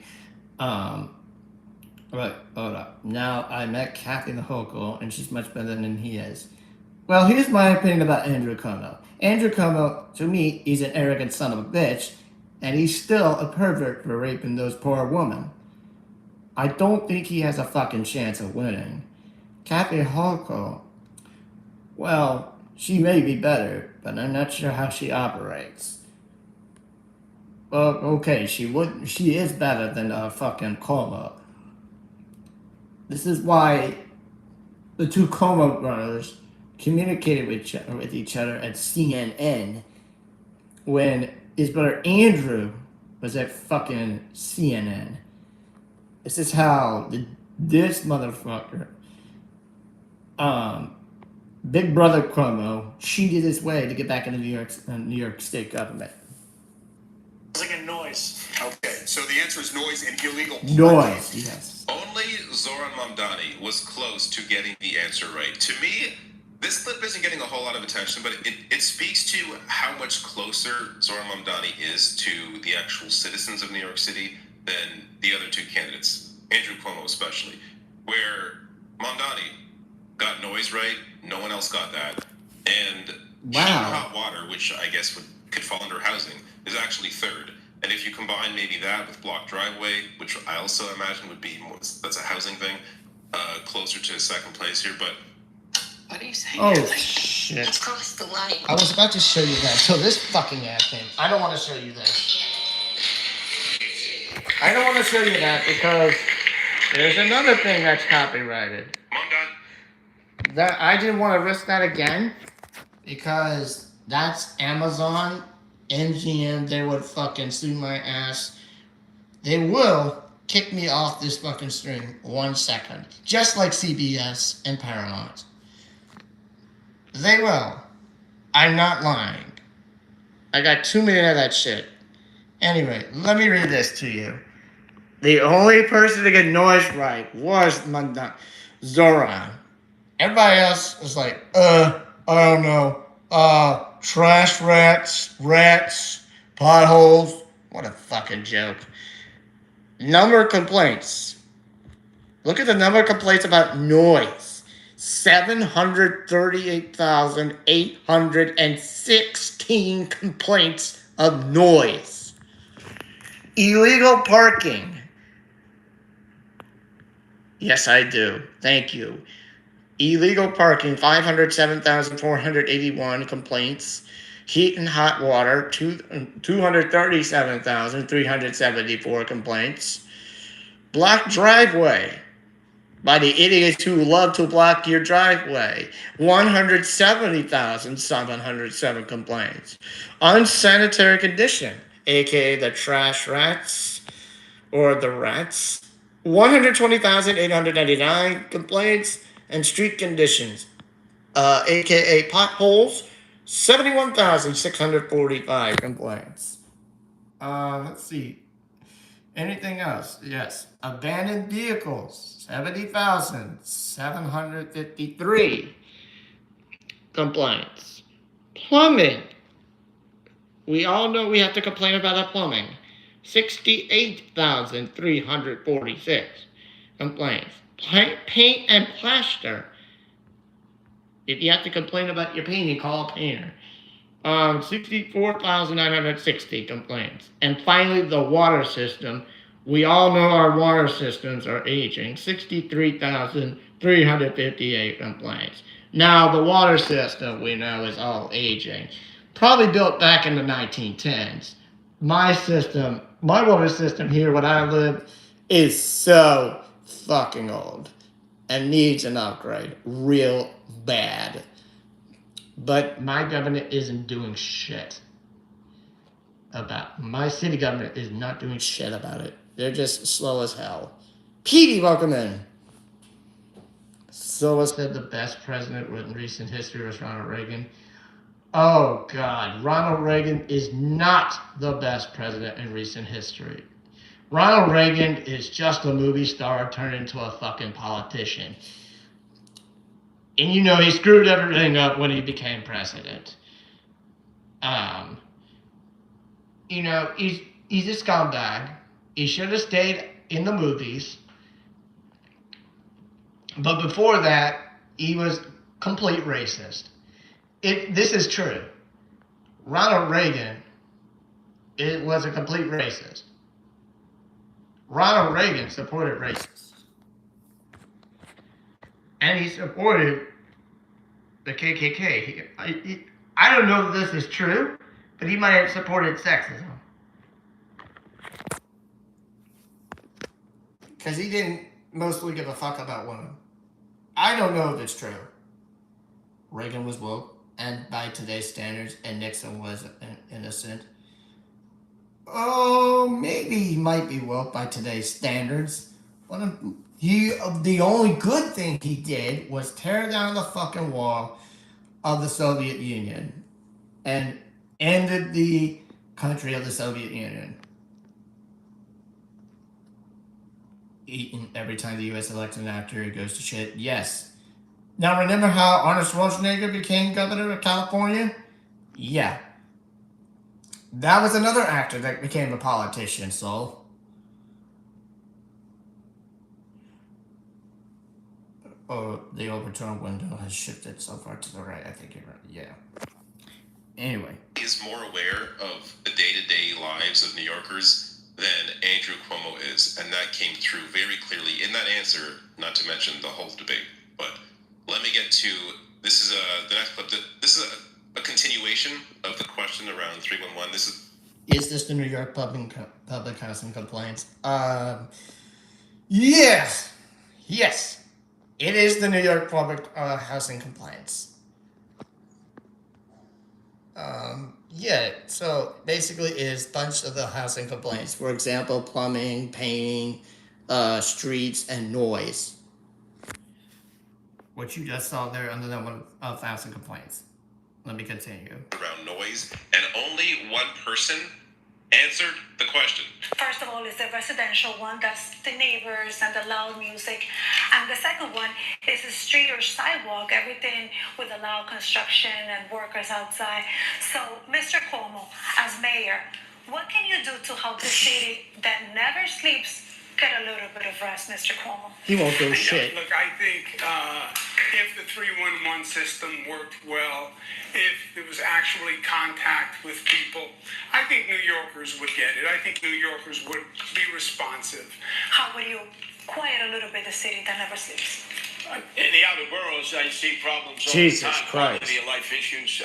A: Right, hold up. Now, I met Kathy the Hochul, and she's much better than he is. Well, here's my opinion about Andrew Cuomo. Andrew Cuomo, to me, he's an arrogant son of a bitch, and he's still a pervert for raping those poor women. I don't think he has a fucking chance of winning. Kathy Hochul, well, she may be better, but I'm not sure how she operates. Well, okay, she is better than fucking Cuomo. This is why the 2 Cuomo brothers communicated with each other at CNN when his brother Andrew was at fucking CNN. This is how this motherfucker, Big Brother Cuomo, cheated his way to get back into New York State government.
C: It's like a noise.
I: Okay, so the answer is noise and illegal.
A: Noise, yes.
E: Only Zoran Mamdani was close to getting the answer right. To me, this clip isn't getting a whole lot of attention, but it speaks to how much closer Zoran Mamdani is to the actual citizens of New York City than the other 2 candidates, Andrew Cuomo especially, where Mamdani got noise right, no one else got that, and
A: wow.
E: Heat and hot water, which I guess could fall under housing, is actually 3rd. And if you combine maybe that with block driveway, which I also imagine would be more, that's a housing thing, closer to 2nd place here. But
G: What are you saying?
A: Oh, shit.
G: Let's cross the line.
A: I was about to show you that till this fucking ad came. I don't want to show you this. I don't want to show you that because there's another thing that's copyrighted. That I didn't want to risk that again because that's Amazon, MGM. They would fucking sue my ass. They will kick me off this fucking stream 1 second, just like CBS and Paramount. They will. I'm not lying. I got 2 minutes of that shit. Anyway, let me read this to you. The only person to get noise right was Zora. Everybody else was like, I don't know. Trash rats, potholes. What a fucking joke. Number of complaints. Look at the number of complaints about noise. 738,816 complaints of noise. Illegal parking. Yes, I do. Thank you. Illegal parking, 507,481 complaints. Heat and hot water, 237,374 complaints. Blocked driveway by the idiots who love to block your driveway, 170,707 complaints. Unsanitary condition, aka the trash rats or the rats, 120,899 complaints. And street conditions, aka potholes, 71,645 complaints. Let's see. Anything else? Yes. Abandoned vehicles, 70,753 complaints. Plumbing. We all know we have to complain about the plumbing. 68,346 complaints. Paint and plaster. If you have to complain about your painting, call a painter. 64,960 complaints. And finally, the water system. We all know our water systems are aging. 63,358 complaints. Now, the water system we know is all aging. Probably built back in the 1910s. My water system here where I live is so fucking old and needs an upgrade real bad. But my government isn't doing shit about my city government is not doing shit about it. They're just slow as hell. Petey, welcome in. Sola said the best president in recent history was Ronald Reagan. Oh God, Ronald Reagan is not the best president in recent history. Ronald Reagan is just a movie star turned into a fucking politician. And you know, he screwed everything up when he became president. You know, he's a scumbag. He should have stayed in the movies. But before that, he was complete racist. This is true. Ronald Reagan was a complete racist. Ronald Reagan supported racists. And he supported the KKK. I don't know if this is true, but he might have supported sexism. Because he didn't mostly give a fuck about women. I don't know if it's true. Reagan was woke, and by today's standards, and Nixon was innocent. Oh, maybe he might be woke by today's standards. But the only good thing he did was tear down the fucking wall of the Soviet Union and ended the country of the Soviet Union. Every time the U.S. elects an actor, it goes to shit. Yes. Now remember how Arnold Schwarzenegger became governor of California? Yeah. That was another actor that became a politician, so. Oh, the overturned window has shifted so far to the right. I think you're right. Yeah. Anyway.
E: Is more aware of the day-to-day lives of New Yorkers than Andrew Cuomo is, and that came through very clearly in that answer, not to mention the whole debate. But let me get to This is the next clip. This is a continuation of the question around 311.
A: Is this the New York public housing complaints? Yes. Yes. It is the New York public housing complaints. Yeah, so basically it is a bunch of the housing complaints. For example, plumbing, painting, streets, and noise. What you just saw there under that one of housing complaints. Let me continue.
E: Around noise, and only one person answered the question.
H: First of all, is the residential one, that's the neighbors and the loud music. And the second one is the street or sidewalk, everything with the loud construction and workers outside. So, Mr. Cuomo, as mayor, what can you do to help the city that never sleeps get a little bit of rest, Mr. Cuomo?
A: He won't do shit.
D: Look, I think if the 311 system worked well, if there was actually contact with people, I think New Yorkers would get it. I think New Yorkers would be responsive.
H: How will you quiet a little bit the city that never sleeps?
J: In the outer boroughs, I see problems all
A: Jesus
J: the time.
A: Christ.
J: Quality of life issues.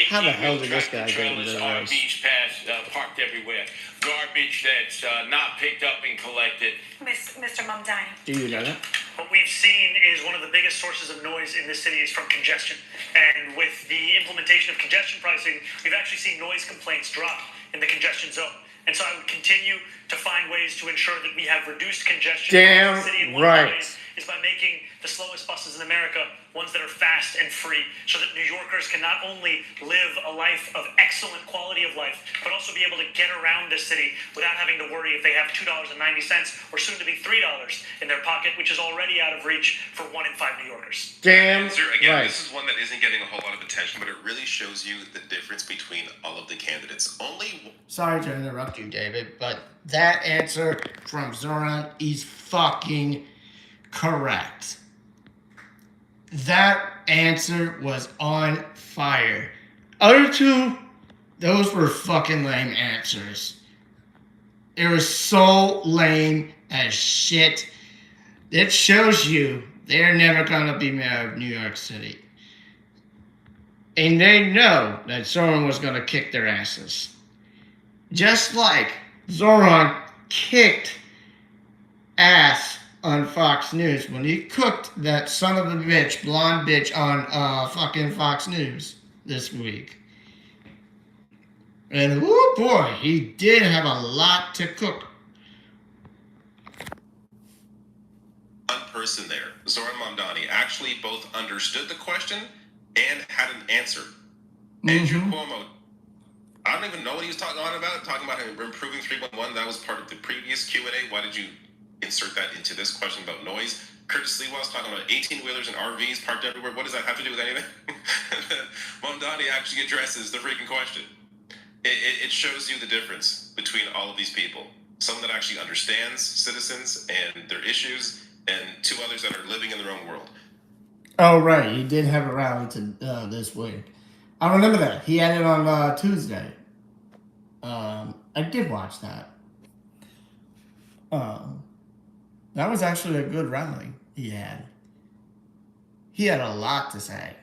A: How the hell
J: 18-wheel
A: did this
J: tractor
A: guy get into
J: trailers,
A: this?
J: RVs parked everywhere. Garbage that's not picked up and collected.
H: Mr. Mamdani.
A: Do you know that?
C: What we've seen is one of the biggest sources of noise in this city is from congestion. And with the implementation of congestion pricing, we've actually seen noise complaints drop in the congestion zone. And so I would continue to find ways to ensure that we have reduced congestion in the city. And one of the ways is by making the slowest buses in America ones that are fast and free, so that New Yorkers can not only live a life of excellent quality of life, but also be able to get around the city without having to worry if they have $2.90 or soon to be $3 in their pocket, which is already out of reach for 1 in 5 New Yorkers.
A: Damn
E: Again,
A: right.
E: this is one that isn't getting a whole lot of attention, but it really shows you the difference between all of the candidates.
A: Sorry to interrupt you, David, but that answer from Zoran is fucking correct. That answer was on fire. Other two, those were fucking lame answers. It was so lame as shit. It shows you they're never gonna be mayor of New York City. And they know that Zoran was gonna kick their asses. Just like Zoran kicked ass on Fox News when he cooked that son of a bitch, blonde bitch on fucking Fox News this week. And whoo boy, he did have a lot to cook.
E: One person there, Zoran Mamdani, actually both understood the question and had an answer. Andrew Cuomo, I don't even know what he was talking about improving 311. That was part of the previous Q&A. Why did you insert that into this question about noise? Curtis Lee was talking about 18-wheelers and RVs parked everywhere. What does that have to do with anything? Mamdani actually addresses the freaking question. It shows you the difference between all of these people. Someone that actually understands citizens and their issues, and two others that are living in their own world.
A: Oh, right. He did have a rally to this week. I remember that. He had it on Tuesday. I did watch that. That was actually a good rally he had. He had a lot to say.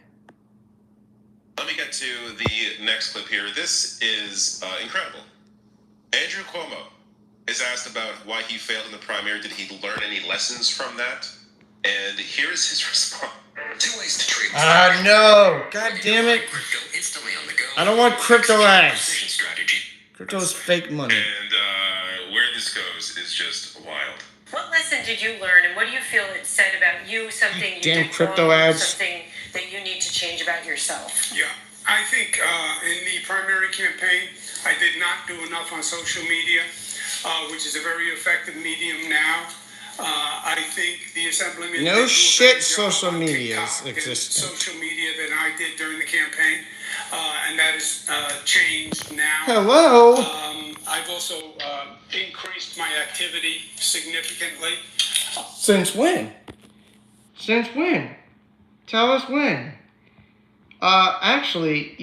E: Let me get to the next clip here. This is incredible. Andrew Cuomo is asked about why he failed in the primary. Did he learn any lessons from that? And here's his response.
B: 2 ways to trade.
A: No. God damn it.
B: Crypto instantly on the go.
A: I don't want crypto ads.
B: Precision strategy.
A: Crypto is fake money.
E: And where this goes is just wild.
G: What lesson did you learn, and what do you feel it said about you? Something you
A: Damn
G: did
A: crypto
G: wrong,
A: ads.
G: something that you need to change about yourself?
D: Yeah, I think in the primary campaign, I did not do enough on social media, which is a very effective medium now. I think the Assemblyman
A: No
D: did do a
A: shit,
D: better job
A: social
D: on
A: media is
D: TikTok and
A: existent.
D: social media than I did during the campaign, and that has changed now.
A: Hello.
D: I've also increased my activity significantly.
A: Since when? Since when? Tell us when. Actually,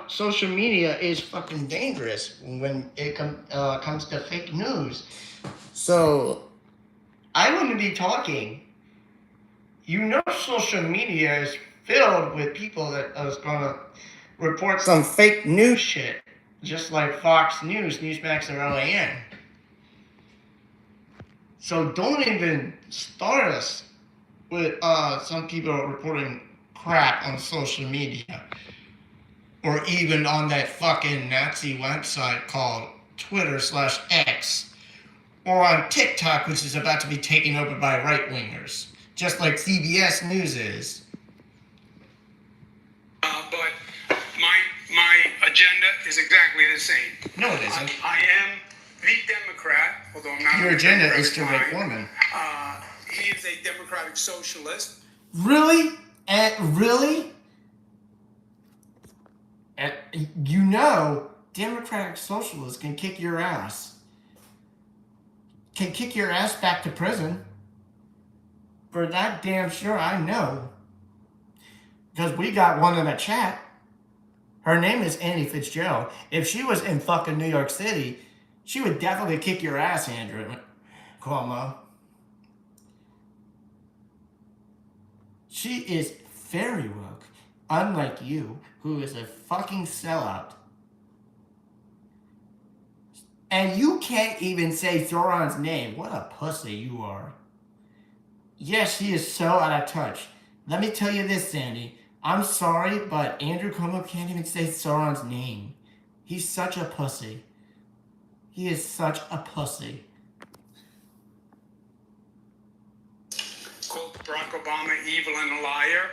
A: social media is fucking dangerous when it comes to fake news. So, I wouldn't be talking. Social media is filled with people that is going to report some fake news shit, just like Fox News, Newsmax, and LAN. So don't even start us with some people reporting crap on social media, or even on that fucking Nazi website called Twitter/X, or on TikTok, which is about to be taken over by right-wingers, just like CBS News is.
D: But my agenda is exactly the same.
A: No, it isn't.
D: I am the Democrat, although I'm not.
A: Your agenda is to rape women.
D: He is a democratic socialist.
A: Really? Really? You know, democratic socialists can kick your ass. Can kick your ass back to prison. For that damn sure, I know. Because we got one in the chat. Her name is Annie Fitzgerald. If she was in fucking New York City, she would definitely kick your ass, Andrew Cuomo. She is very woke, unlike you, who is a fucking sellout. And you can't even say Thoron's name. What a pussy you are. Yes, he is so out of touch. Let me tell you this, Sandy. I'm sorry, but Andrew Cuomo can't even say Thoron's name. He's such a pussy. He is such a pussy.
D: Quote Barack Obama, evil and a liar.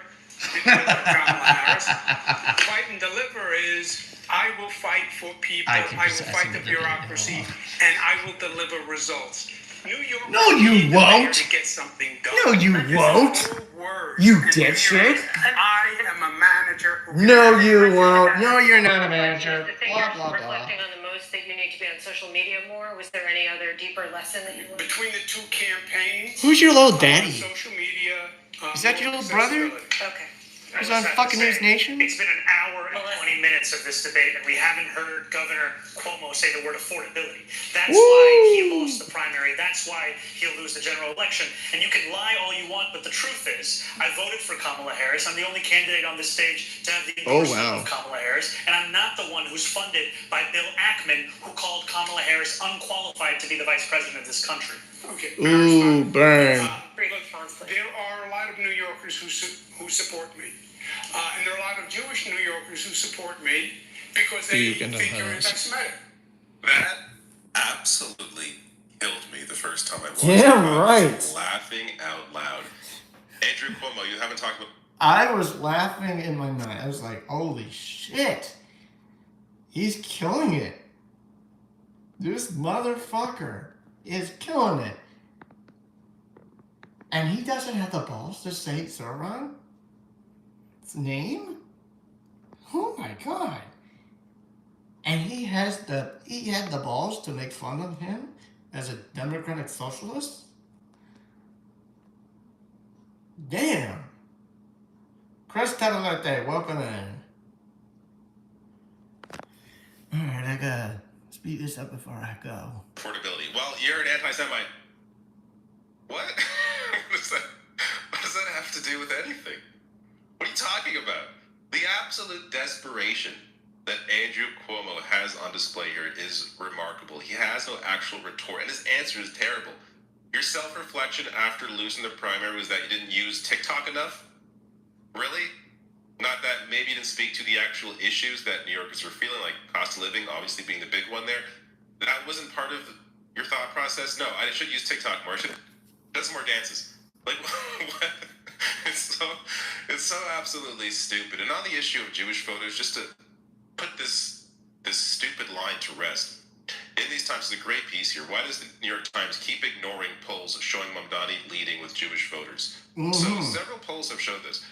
D: Kamala Harris. Fight and deliver is, I will fight for people, I will fight the bureaucracy, and I will deliver results. New York.
A: No, you won't.
D: To get something done.
A: No, you won't. You dipshit.
D: I am a manager.
A: No, you won't. No, you're not a manager.
K: The thing
A: Blah,
K: you're
A: blah, blah.
K: reflecting on the most that you need to be on social media more? Was there any other deeper lesson that you learned?
D: Between the two campaigns.
A: Who's your little daddy?
D: Social media.
A: Is that your little brother?
K: Okay.
A: He's on fucking News Nation?
C: It's been an hour and 20 minutes of this debate, and we haven't heard Governor Cuomo say the word affordability. That's why he lost the primary. That's why he'll lose the general election. And you can lie all you want, but the truth is, I voted for Kamala Harris. I'm the only candidate on this stage to have the endorsement of Kamala Harris, and I'm not the one who's funded by Bill Ackman, who called Kamala Harris unqualified to be the vice president of this country.
D: Okay.
A: Ooh, burn.
D: There are a lot of New Yorkers who support me. And there are a lot of Jewish New Yorkers who support me because they think you're anti-Semitic.
E: That absolutely killed me the first time I watched
A: Yeah,
E: it.
A: right.
E: I was laughing out loud. Andrew Cuomo, you haven't talked about...
A: I was laughing in my mind. I was like, holy shit. He's killing it. This motherfucker is killing it. And he doesn't have the balls to say Thoron's name? Oh my god. And he had the balls to make fun of him as a democratic socialist? Damn. Chris Tabalete, welcome in. Alright, I gotta speed this up before I go.
E: Affordability. Well, you're an anti-Semite. What? What does that have to do with anything? What are you talking about? The absolute desperation that Andrew Cuomo has on display here is remarkable. He has no actual retort, and his answer is terrible. Your self-reflection after losing the primary was that you didn't use TikTok enough? Really? Not that maybe you didn't speak to the actual issues that New Yorkers were feeling, like cost of living, obviously being the big one there. That wasn't part of your thought process? No, I should use TikTok more. I should do some more dances. Like, what? It's so absolutely stupid. And on the issue of Jewish voters, just to put this stupid line to rest, in these times, it's a great piece here. Why does the New York Times keep ignoring polls showing Mamdani leading with Jewish voters?
A: Mm-hmm.
E: So several polls have showed this.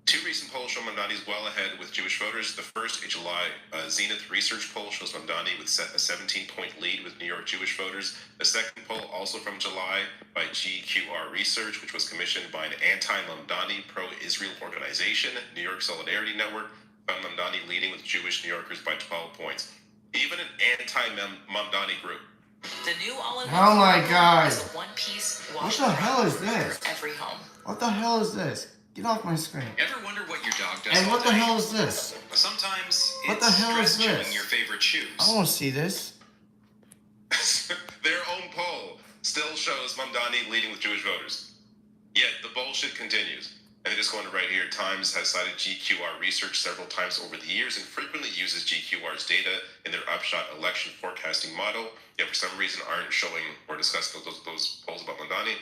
E: Two recent polls show Mamdani is well ahead with Jewish voters. The first, a July Zenith research poll, shows Mamdani with a 17-point lead with New York Jewish voters. The second poll, also from July, by GQR Research, which was commissioned by an anti-Mamdani pro-Israel organization, New York Solidarity Network, found Mamdani leading with Jewish New Yorkers by 12 points. Even an anti-Mamdani group.
G: The new all-in-one
A: Oh my god.
G: is a one-piece
A: What
G: wash
A: the hell is this?
G: for every home.
A: What the hell is this? Get off my screen.
B: Ever wonder what your dog does?
A: And
B: all
A: what the
B: day?
A: hell is this?
B: Sometimes
A: What
B: it's
A: the hell is
B: stress chewing
A: this?
B: your favorite shoes.
A: I want to see this.
E: Their own poll still shows Mamdani leading with Jewish voters. Yet the bullshit continues. And just going to right here, Times has cited GQR research several times over the years and frequently uses GQR's data in their upshot election forecasting model, yet for some reason aren't showing or discussing those polls about Mamdani.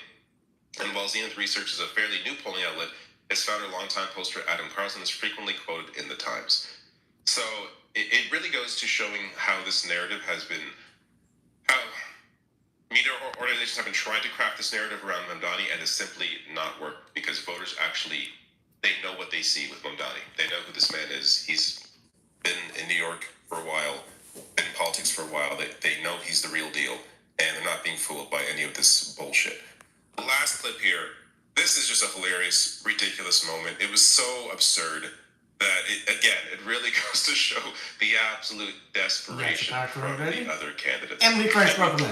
E: And while Zenith Research is a fairly new polling outlet, its founder, longtime pollster Adam Carlson, is frequently quoted in the Times. So it really goes to showing how this narrative has been, how media organizations have been trying to craft this narrative around Mamdani and it's simply not worked because voters actually, they know what they see with Mamdani. They know who this man is. He's been in New York for a while, been in politics for a while. They know he's the real deal and they're not being fooled by any of this bullshit. The last clip here, this is just a hilarious, ridiculous moment. It was so absurd that, it really goes to show the absolute desperation from the other candidates.
A: Emily French Brooklyn.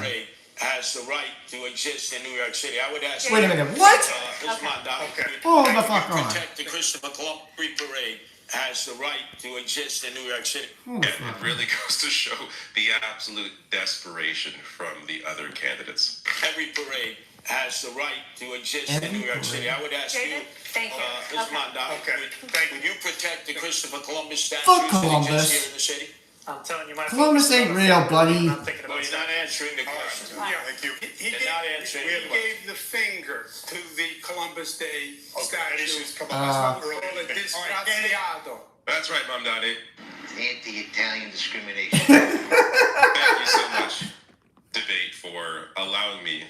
J: Has the right to exist in New York City. I would ask.
A: Wait a minute, what?
J: This is my dog.
D: Okay.
A: Hold the fuck on.
J: Protect the Christopher Columbus Street Parade has the right to exist in New York City.
E: And it really goes to show the absolute desperation from the other candidates.
J: Every parade has the right to exist in New York City. I would ask you.
H: Thank you.
J: This is my dog.
D: Okay.
J: Would you protect the Christopher Columbus statues
A: Fuck
J: that
A: Columbus.
J: exist here in the city?
C: I'm telling you, my
A: Columbus ain't real, buddy.
C: I'm thinking
J: Well,
C: about
J: he's not answering the question.
D: Yeah, thank you. He
J: They're not answering the question.
D: gave the finger to the Columbus Day statue.
E: That's right, Mamdani.
B: Anti-Italian discrimination.
E: Thank you so much, Debate, for allowing me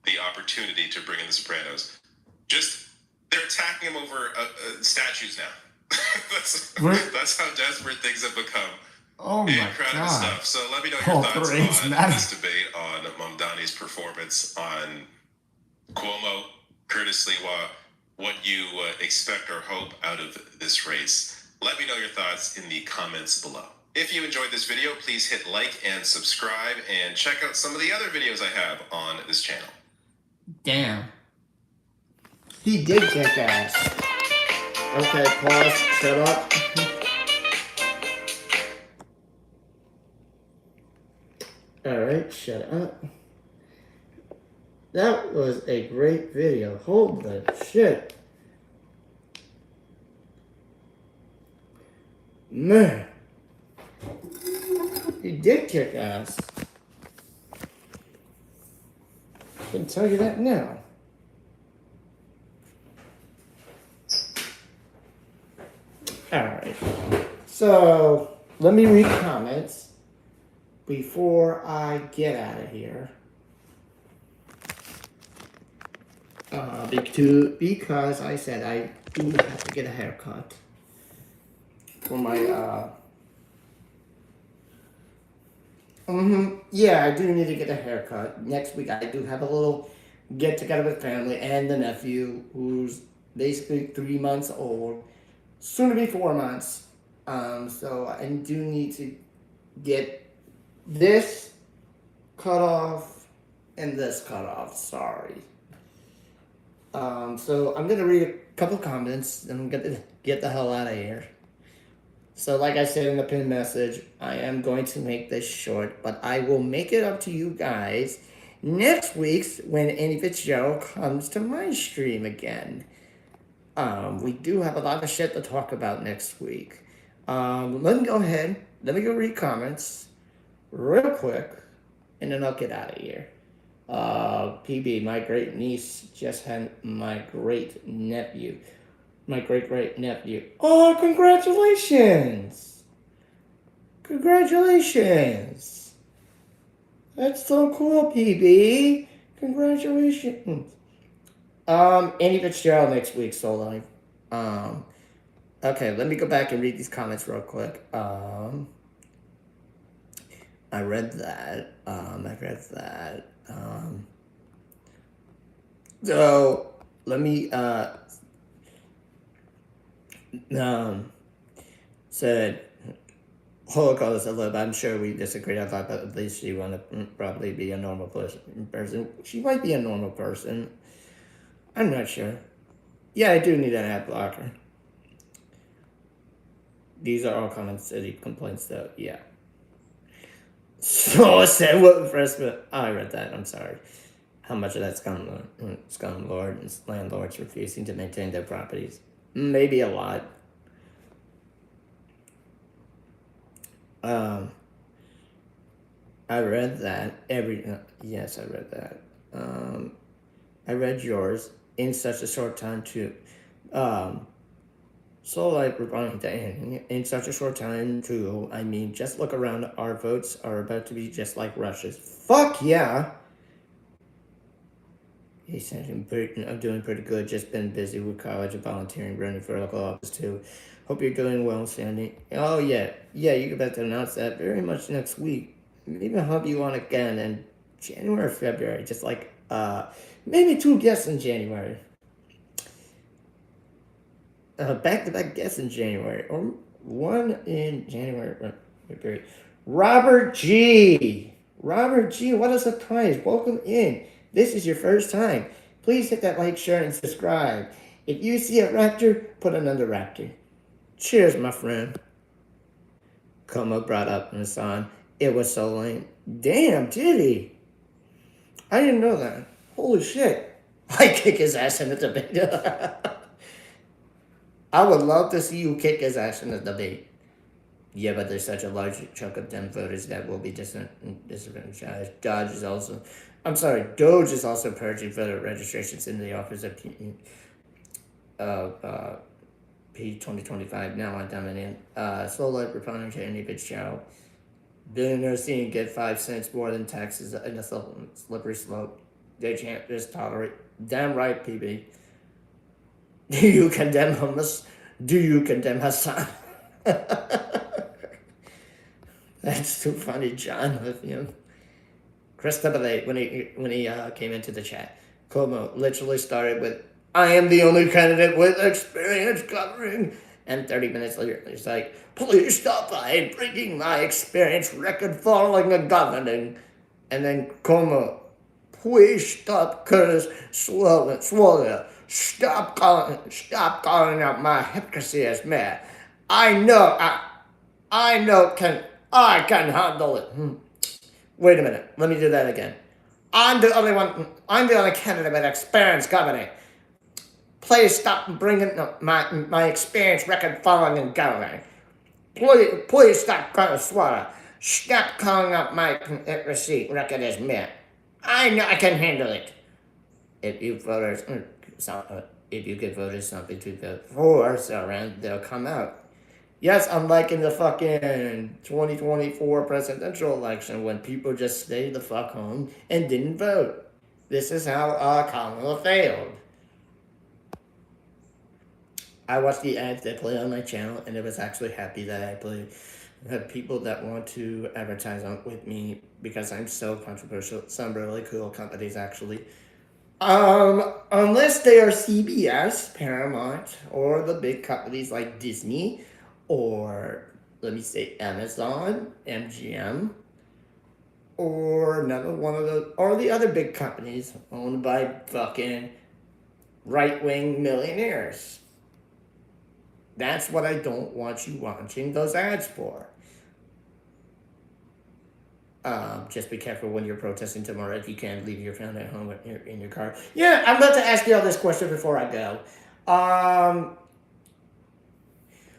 E: the opportunity to bring in the Sopranos. They're attacking him over statues now. that's how desperate things have become.
A: Oh my
E: Incredible
A: god.
E: stuff. So let me know your thoughts
A: parades
E: on
A: matter.
E: this debate on Mamdani's performance, on Cuomo, Curtis Lewa, what you expect or hope out of this race. Let me know your thoughts in the comments below. If you enjoyed this video, please hit like and subscribe and check out some of the other videos I have on this channel.
A: Damn. He did kick ass. Okay, pause. Shut up. Alright, shut up. That was a great video. Holy shit. Man. He did kick ass. I can tell you that now. Alright. So, let me read comments before I get out of here. Because I said I do have to get a haircut for my yeah, I do need to get a haircut. Next week I do have a little get together with family and the nephew who's basically 3 months old, soon to be 4 months. So I do need to get this cut off and this cut off, sorry. So I'm gonna read a couple comments and I'm gonna get the hell out of here. So like I said in the pinned message, I am going to make this short, but I will make it up to you guys next week when Andy Fitzgerald comes to my stream again. We do have a lot of shit to talk about next week. Let me go ahead, let me go read comments real quick, and then I'll get out of here. PB, my great niece just had my great nephew. My great nephew. Oh, congratulations! Congratulations! That's so cool, PB. Congratulations. Andy Fitzgerald next week, solo. Okay, let me go back and read these comments real quick. I read that. So let me said Holocaust alive. I'm sure we disagree. I thought that at least she want to probably be a normal person. She might be a normal person. I'm not sure. Yeah, I do need an ad blocker. These are all common city complaints, though. Yeah. So said what impressment? Oh, I read that. I'm sorry. How much of that scumlord and landlords refusing to maintain their properties? Maybe a lot. I read that. Yes, I read that. I read yours in such a short time too. So like replying to in such a short time too. I mean, just look around. Our votes are about to be just like Russia's. Fuck yeah. He said I'm doing pretty good. Just been busy with college and volunteering, running for local office too. Hope you're doing well, Sandy. Oh yeah, you're about to announce that very much next week. Maybe I'll have you on again in January or February. Just like maybe 2 guests in January. Back-to-back guests in January, or one in January. February. Robert G. Robert G. What a surprise! Welcome in. This is your first time. Please hit that like, share, and subscribe. If you see a raptor, put another raptor. Cheers, my friend. Como brought up Hassan. It was so lame. Damn, did he? I didn't know that. Holy shit. I kick his ass in the debate. I would love to see you kick his ass in the debate. Yeah, but there's such a large chunk of Dem voters that will be disenfranchised. Doge is also purging voter registrations in the office of P 2025 now on dominant. Slow life proponent to any bitch chow. Billionaires seeing get 5 cents more than taxes in a slippery slope. They can't just tolerate. Damn right, PB. Do you condemn hummus? Do you condemn Hassan? That's too funny, John Lithium. Chris Tebele, when he came into the chat, Como literally started with, I am the only candidate with experience covering. And 30 minutes later, he's like, please stop by bringing my experience record following and governing. And then Como, please stop, Curtis Swallow. Stop calling out my hypocrisy as mayor. I can handle it. Wait a minute. Let me do that again. I'm the only candidate with experience governing. Please stop bringing my experience record following and governing. Please stop calling Swallow. Stop calling out my receipt record as mayor. I know I can handle it. If you give voters something to vote for, they'll come out. Yes, unlike in the fucking 2024 presidential election when people just stayed the fuck home and didn't vote. This is how Kamala failed. I watched the ads that play on my channel, and I was actually happy that I have people that want to advertise with me because I'm so controversial. Some really cool companies, actually. Unless they are CBS, Paramount, or the big companies like Disney, or let me say Amazon, MGM, or another one of those, or the other big companies owned by fucking right-wing millionaires. That's what I don't want you watching those ads for. Just be careful when you're protesting tomorrow if you can't leave your phone at home in your car. Yeah, I'm about to ask you all this question before I go.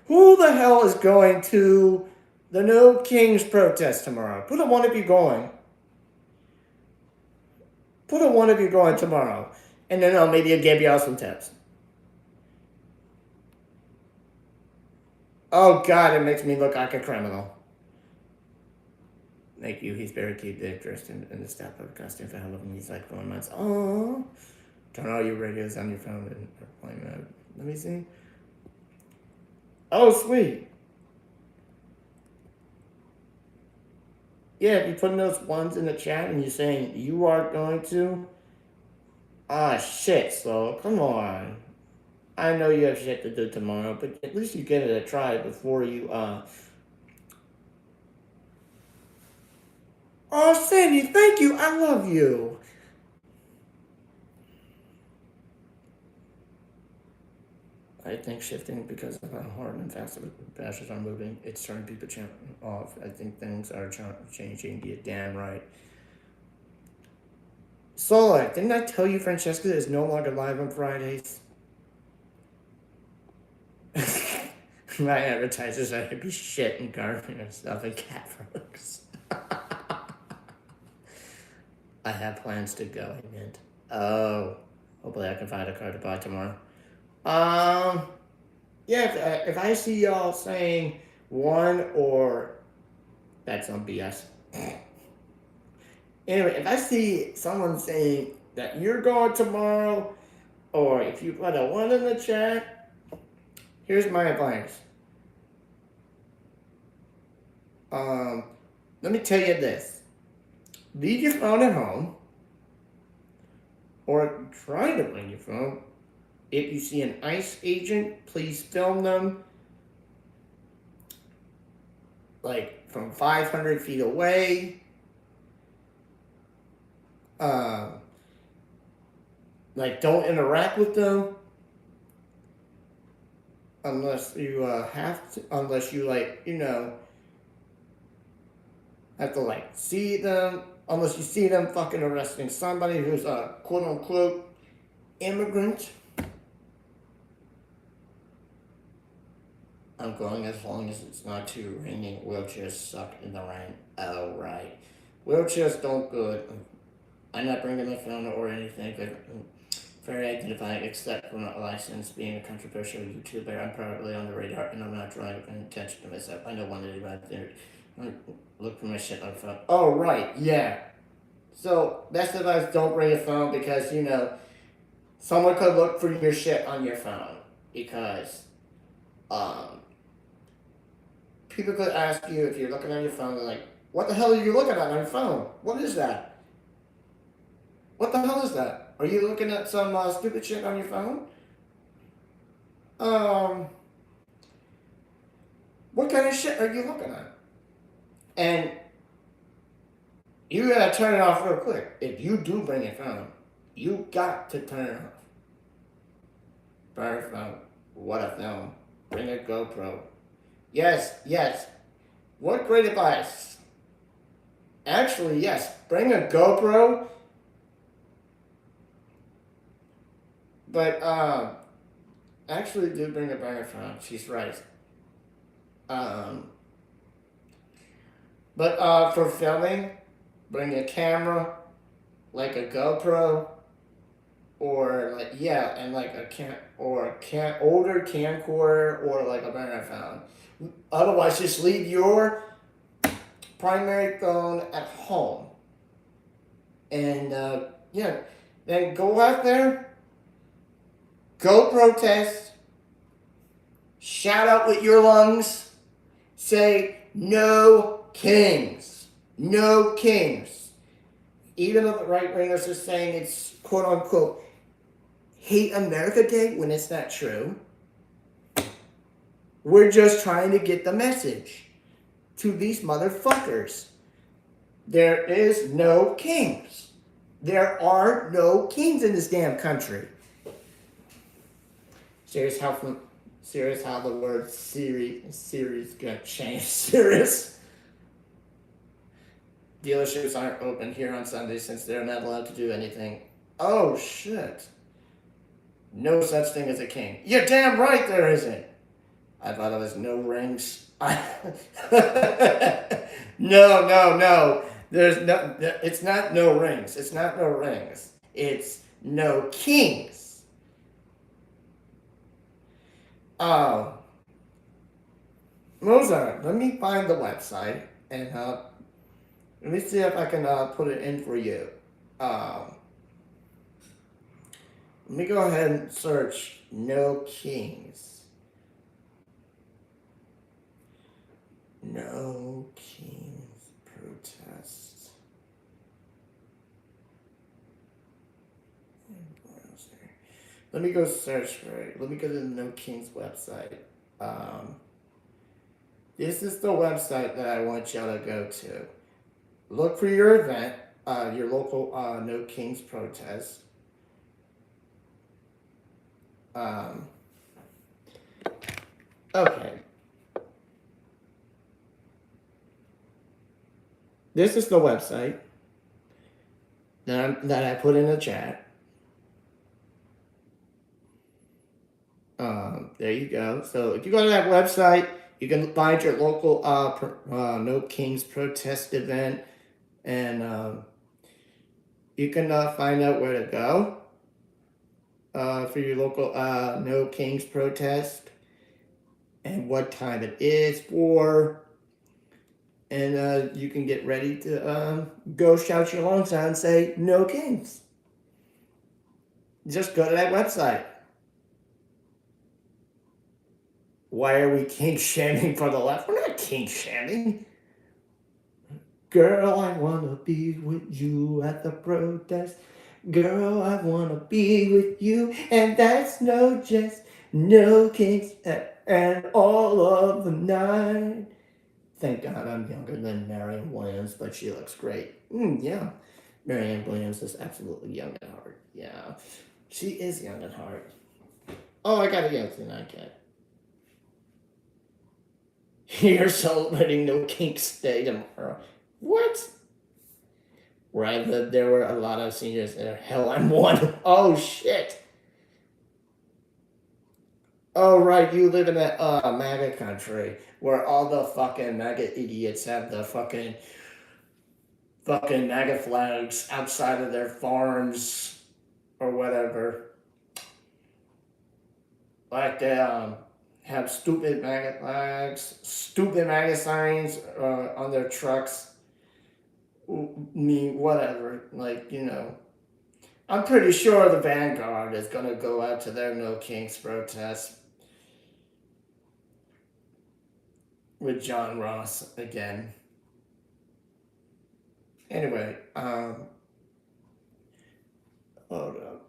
A: Who the hell is going to the No Kings protest tomorrow? Put a 1 if you're going. Put a 1 if you're going tomorrow. And then maybe I'll give you all some tips. Oh God, it makes me look like a criminal. Thank you. He's very cute. They're dressed in the step of costume for Halloween. He's like 4 months. Oh, turn all your radios on your phone and airplane mode. Let me see. Oh, sweet. Yeah, if you put those ones in the chat and you're saying you are going to. Ah, shit, so come on. I know you have shit to do tomorrow, but at least you give it a try before you, Oh, Sandy, thank you. I love you. I think shifting because of how hard and fast the fascists are moving, it's turning people off. I think things are changing. You're damn right. Solar, didn't I tell you Francesca is no longer live on Fridays? My advertisers are gonna be shit and garbage and stuff and cat folks. I have plans to go, I meant. Oh, hopefully I can find a car to buy tomorrow. Yeah, if I see y'all saying one or that's some BS. Anyway, if I see someone saying that you're going tomorrow, or if you put a one in the chat, here's my advice. Let me tell you this. Leave your phone at home, or try to bring your phone. If you see an ICE agent, please film them, like from 500 feet away. Like, don't interact with them unless you have to, unless you, like, you know, have to, like, see them, unless you see them fucking arresting somebody who's a quote-unquote immigrant. I'm going as long as it's not too raining. Wheelchairs suck in the rain. Oh, right. Wheelchairs don't good. I'm not bringing my phone or anything, but very identifying, except for my license, being a controversial YouTuber. I'm probably on the radar, and I'm not drawing attention to myself. I know one day right there. Look for my shit on the phone. Oh, right, yeah. So, best advice, don't bring your phone because, you know, someone could look for your shit on your phone. Because, people could ask you if you're looking on your phone, they're like, what the hell are you looking at on your phone? What is that? What the hell is that? Are you looking at some stupid shit on your phone? What kind of shit are you looking at? And you gotta turn it off real quick. If you do bring your phone, you got to turn it off. Burn a phone. What a film. Bring a GoPro. Yes. What great advice. Actually, yes. Bring a GoPro. But, actually do bring a burner phone. She's right. But for filming, bring a camera, like a GoPro, or like, yeah, and like older camcorder, or like a burner phone. Otherwise, just leave your primary phone at home. And, yeah, then go out there, go protest, shout out with your lungs, say, no kings, no kings. Even though the right-wingers are saying it's quote-unquote Hate America Day when it's not true, we're just trying to get the message to these motherfuckers. There is no kings. There are no kings in this damn country. Serious how the word series got changed. Serious. Dealerships aren't open here on Sunday since they're not allowed to do anything. Oh shit. No such thing as a king. You're damn right there isn't. I thought it was no rings. No. There's no. It's not no rings. It's not no rings. It's no kings. Mozart, let me find the website and let me see if I can put it in for you. Let me go ahead and search no kings. No kings protest. Let me go search for it. Let me go to the No Kings website. This is the website that I want y'all to go to. Look for your event, your local No Kings protest. Okay. This is the website that I put in the chat. There you go. So if you go to that website, you can find your local No Kings protest event, and you can find out where to go for your local No Kings protest and what time it is for. And you can get ready to go shout your lungs out and say, No Kings. Just go to that website. Why are we kink shaming for the left? We're not kink shaming. Girl, I wanna be with you at the protest. Girl, I wanna be with you, and that's no jest. No kinks and all of the night. Thank God I'm younger than Marianne Williams, but she looks great. Yeah, Marianne Williams is absolutely young at heart. Yeah, she is young at heart. Oh, I gotta get LT9K. You're celebrating No Kinks Day tomorrow. What? Where I lived, there were a lot of seniors there. Hell, I'm one. Oh, shit. Oh, right, you live in that MAGA country where all the fucking MAGA idiots have the fucking MAGA flags outside of their farms or whatever. Like they have stupid MAGA flags, stupid MAGA signs on their trucks. Whatever. Like, you know. I'm pretty sure the Vanguard is going to go out to their No Kings protest with John Ross again. Anyway, hold up.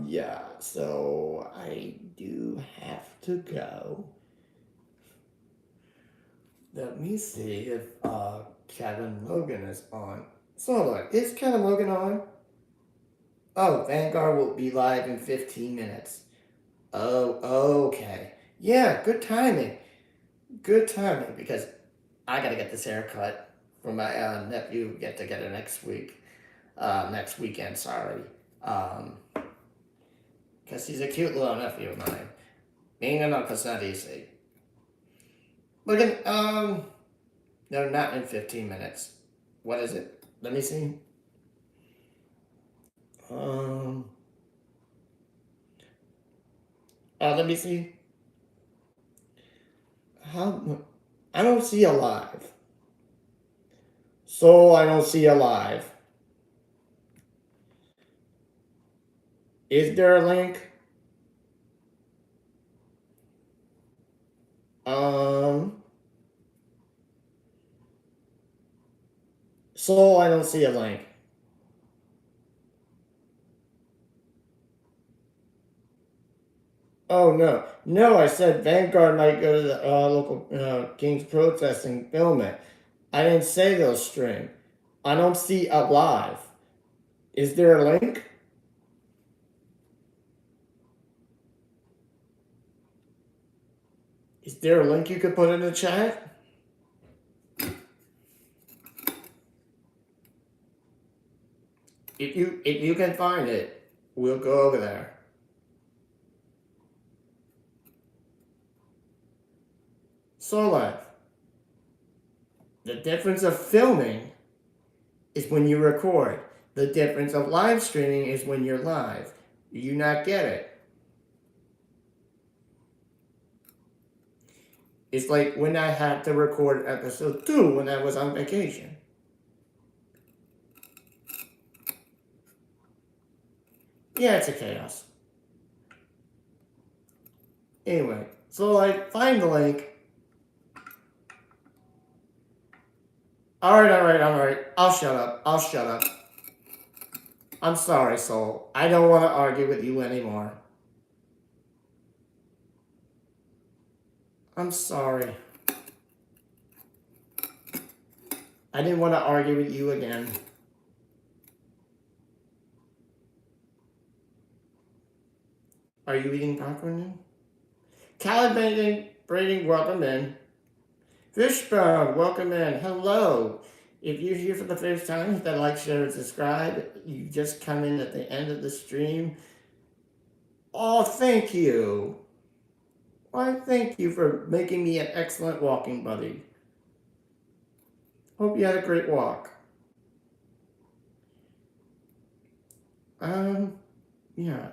A: Yeah, so I do have to go. Let me see if Kevin Logan is on. So hold on, is Kevin Logan on? Oh, Vanguard will be live in 15 minutes. Oh, okay. Yeah, good timing. Good timing, because I gotta get this haircut for my nephew. Get together next week. Next weekend, sorry. Because he's a cute little nephew of mine. Being an uncle's not easy. Look at, no, not in 15 minutes. What is it? Let me see. Let me see. I don't see a live. So I don't see a live. Is there a link? So I don't see a link. Oh, no. No, I said Vanguard might go to the local Kings protest and film it. I didn't say they'll stream. I don't see a live. Is there a link? Is there a link you could put in the chat? If you can find it, we'll go over there. So live. The difference of filming is when you record. The difference of live streaming is when you're live. You not get it? It's like when I had to record episode 2 when I was on vacation. Yeah, it's a chaos. Anyway, so like, find the link. Alright. I'll shut up. I'm sorry, Soul. I don't want to argue with you anymore. I'm sorry. I didn't want to argue with you again. Are you eating popcorn now? Calibrating, welcome in. Fishbone, welcome in. Hello. If you're here for the first time, hit that like, share, and subscribe. You just come in at the end of the stream. Oh, thank you. Why, thank you for making me an excellent walking buddy. Hope you had a great walk. Yeah.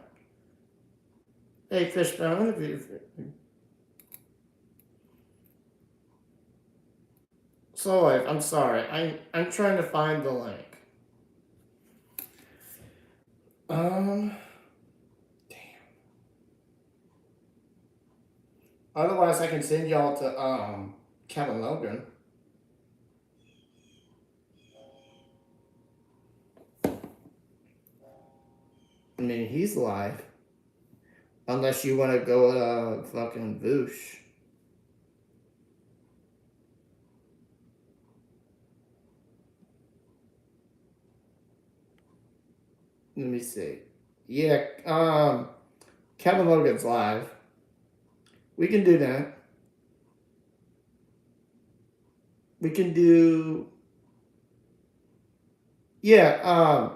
A: Hey, Fishbone. So, I'm sorry. I'm trying to find the link. Damn. Otherwise, I can send y'all to Kevin Logan. I mean, he's live. Unless you want to go fucking Voosh. Let me see. Yeah, Kevin Logan's live. We can do that. We can do... Yeah,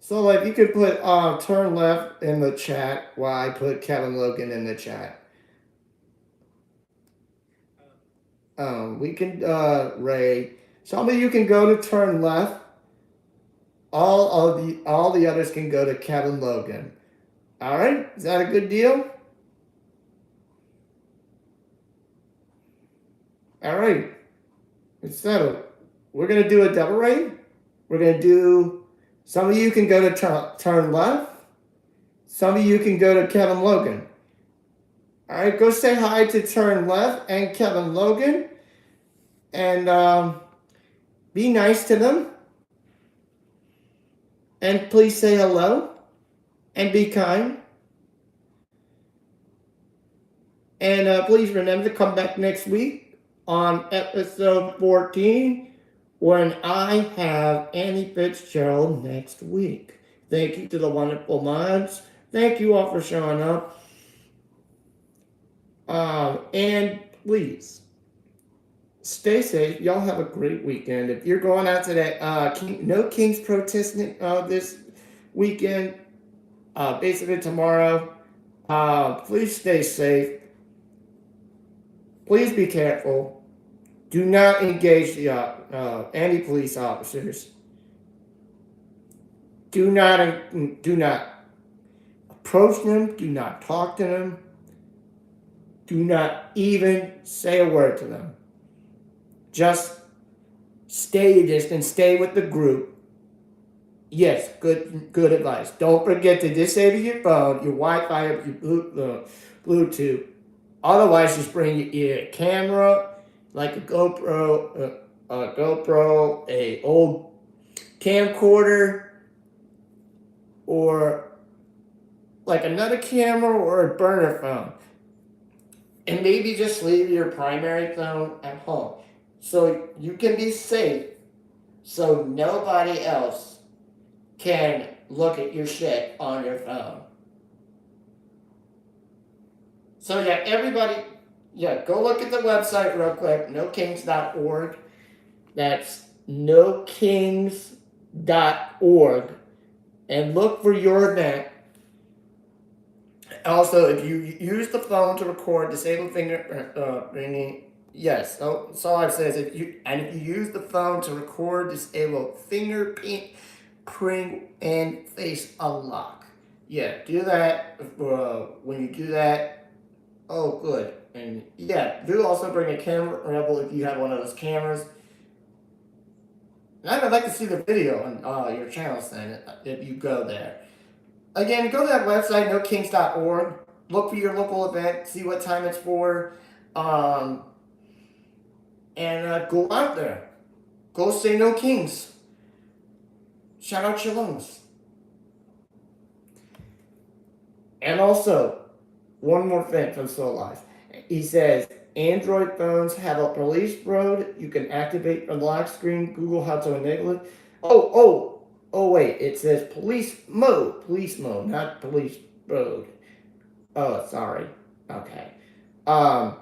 A: so like you could put turn left in the chat while I put Kevin Logan in the chat. We can Ray. Some of you can go to turn left. All the others can go to Kevin Logan. All right, is that a good deal? All right, it's settled. We're gonna do a double raid. We're gonna do. Some of you can go to turn left. Some of you can go to Kevin Logan. All right, go say hi to turn left and Kevin Logan, and be nice to them. And please say hello and be kind. And please remember to come back next week on episode 14 when I have Annie Fitzgerald next week. Thank you to the wonderful mods. Thank you all for showing up. And please, stay safe. Y'all have a great weekend. If you're going out today, no Kings protesting this weekend, basically tomorrow. Please stay safe. Please be careful. Do not engage any police officers. Do not approach them. Do not talk to them. Do not even say a word to them. Just stay your distance. Stay with the group. Yes, good advice. Don't forget to disable your phone, your Wi-Fi, your Bluetooth. Otherwise, just bring your camera, like a GoPro, a old camcorder, or like another camera or a burner phone. And maybe just leave your primary phone at home so you can be safe, so nobody else can look at your shit on your phone. So yeah, everybody, go look at the website real quick, nokings.org. That's nokings.org. And look for your event. Also, if you use the phone to record, disable fingerprinting. Yes, that's all I've said. If you use the phone to record, disable fingerprint and face unlock. Yeah, do that. When you do that, oh, good. And yeah, do also bring a camera rebel if you have one of those cameras. And I'd like to see the video on your channels then, if you go there. Again, go to that website, nokings.org. Look for your local event, see what time it's for, and go out there. Go say no kings. Shout out your lungs. And also, one more thing from Soul Life. He says, Android phones have a police mode. You can activate from the lock screen. Google how to enable it. Oh, wait. It says police mode, not police mode. Oh, sorry. Okay. Yeah,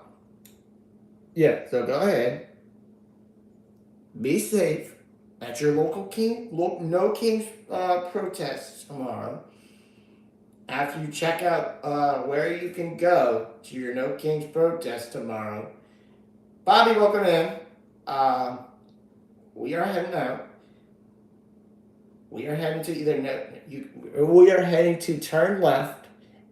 A: so go ahead. Be safe at your local No Kings protests tomorrow. After you check out where you can go to your No Kings protest tomorrow. Bobby, welcome in. We are heading out. We are heading to we are heading to turn left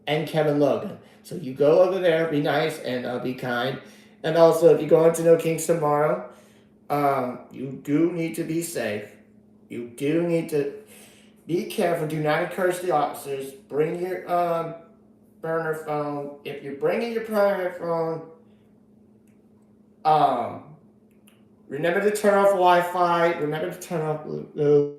A: and Kevin Logan. So you go over there, be nice and be kind. And also, if you go into No Kings tomorrow, you do need to be safe. You do need to be careful. Do not encourage the officers. Bring your burner phone. If you're bringing your primary phone, remember to turn off Wi-Fi. Remember to turn off Bluetooth.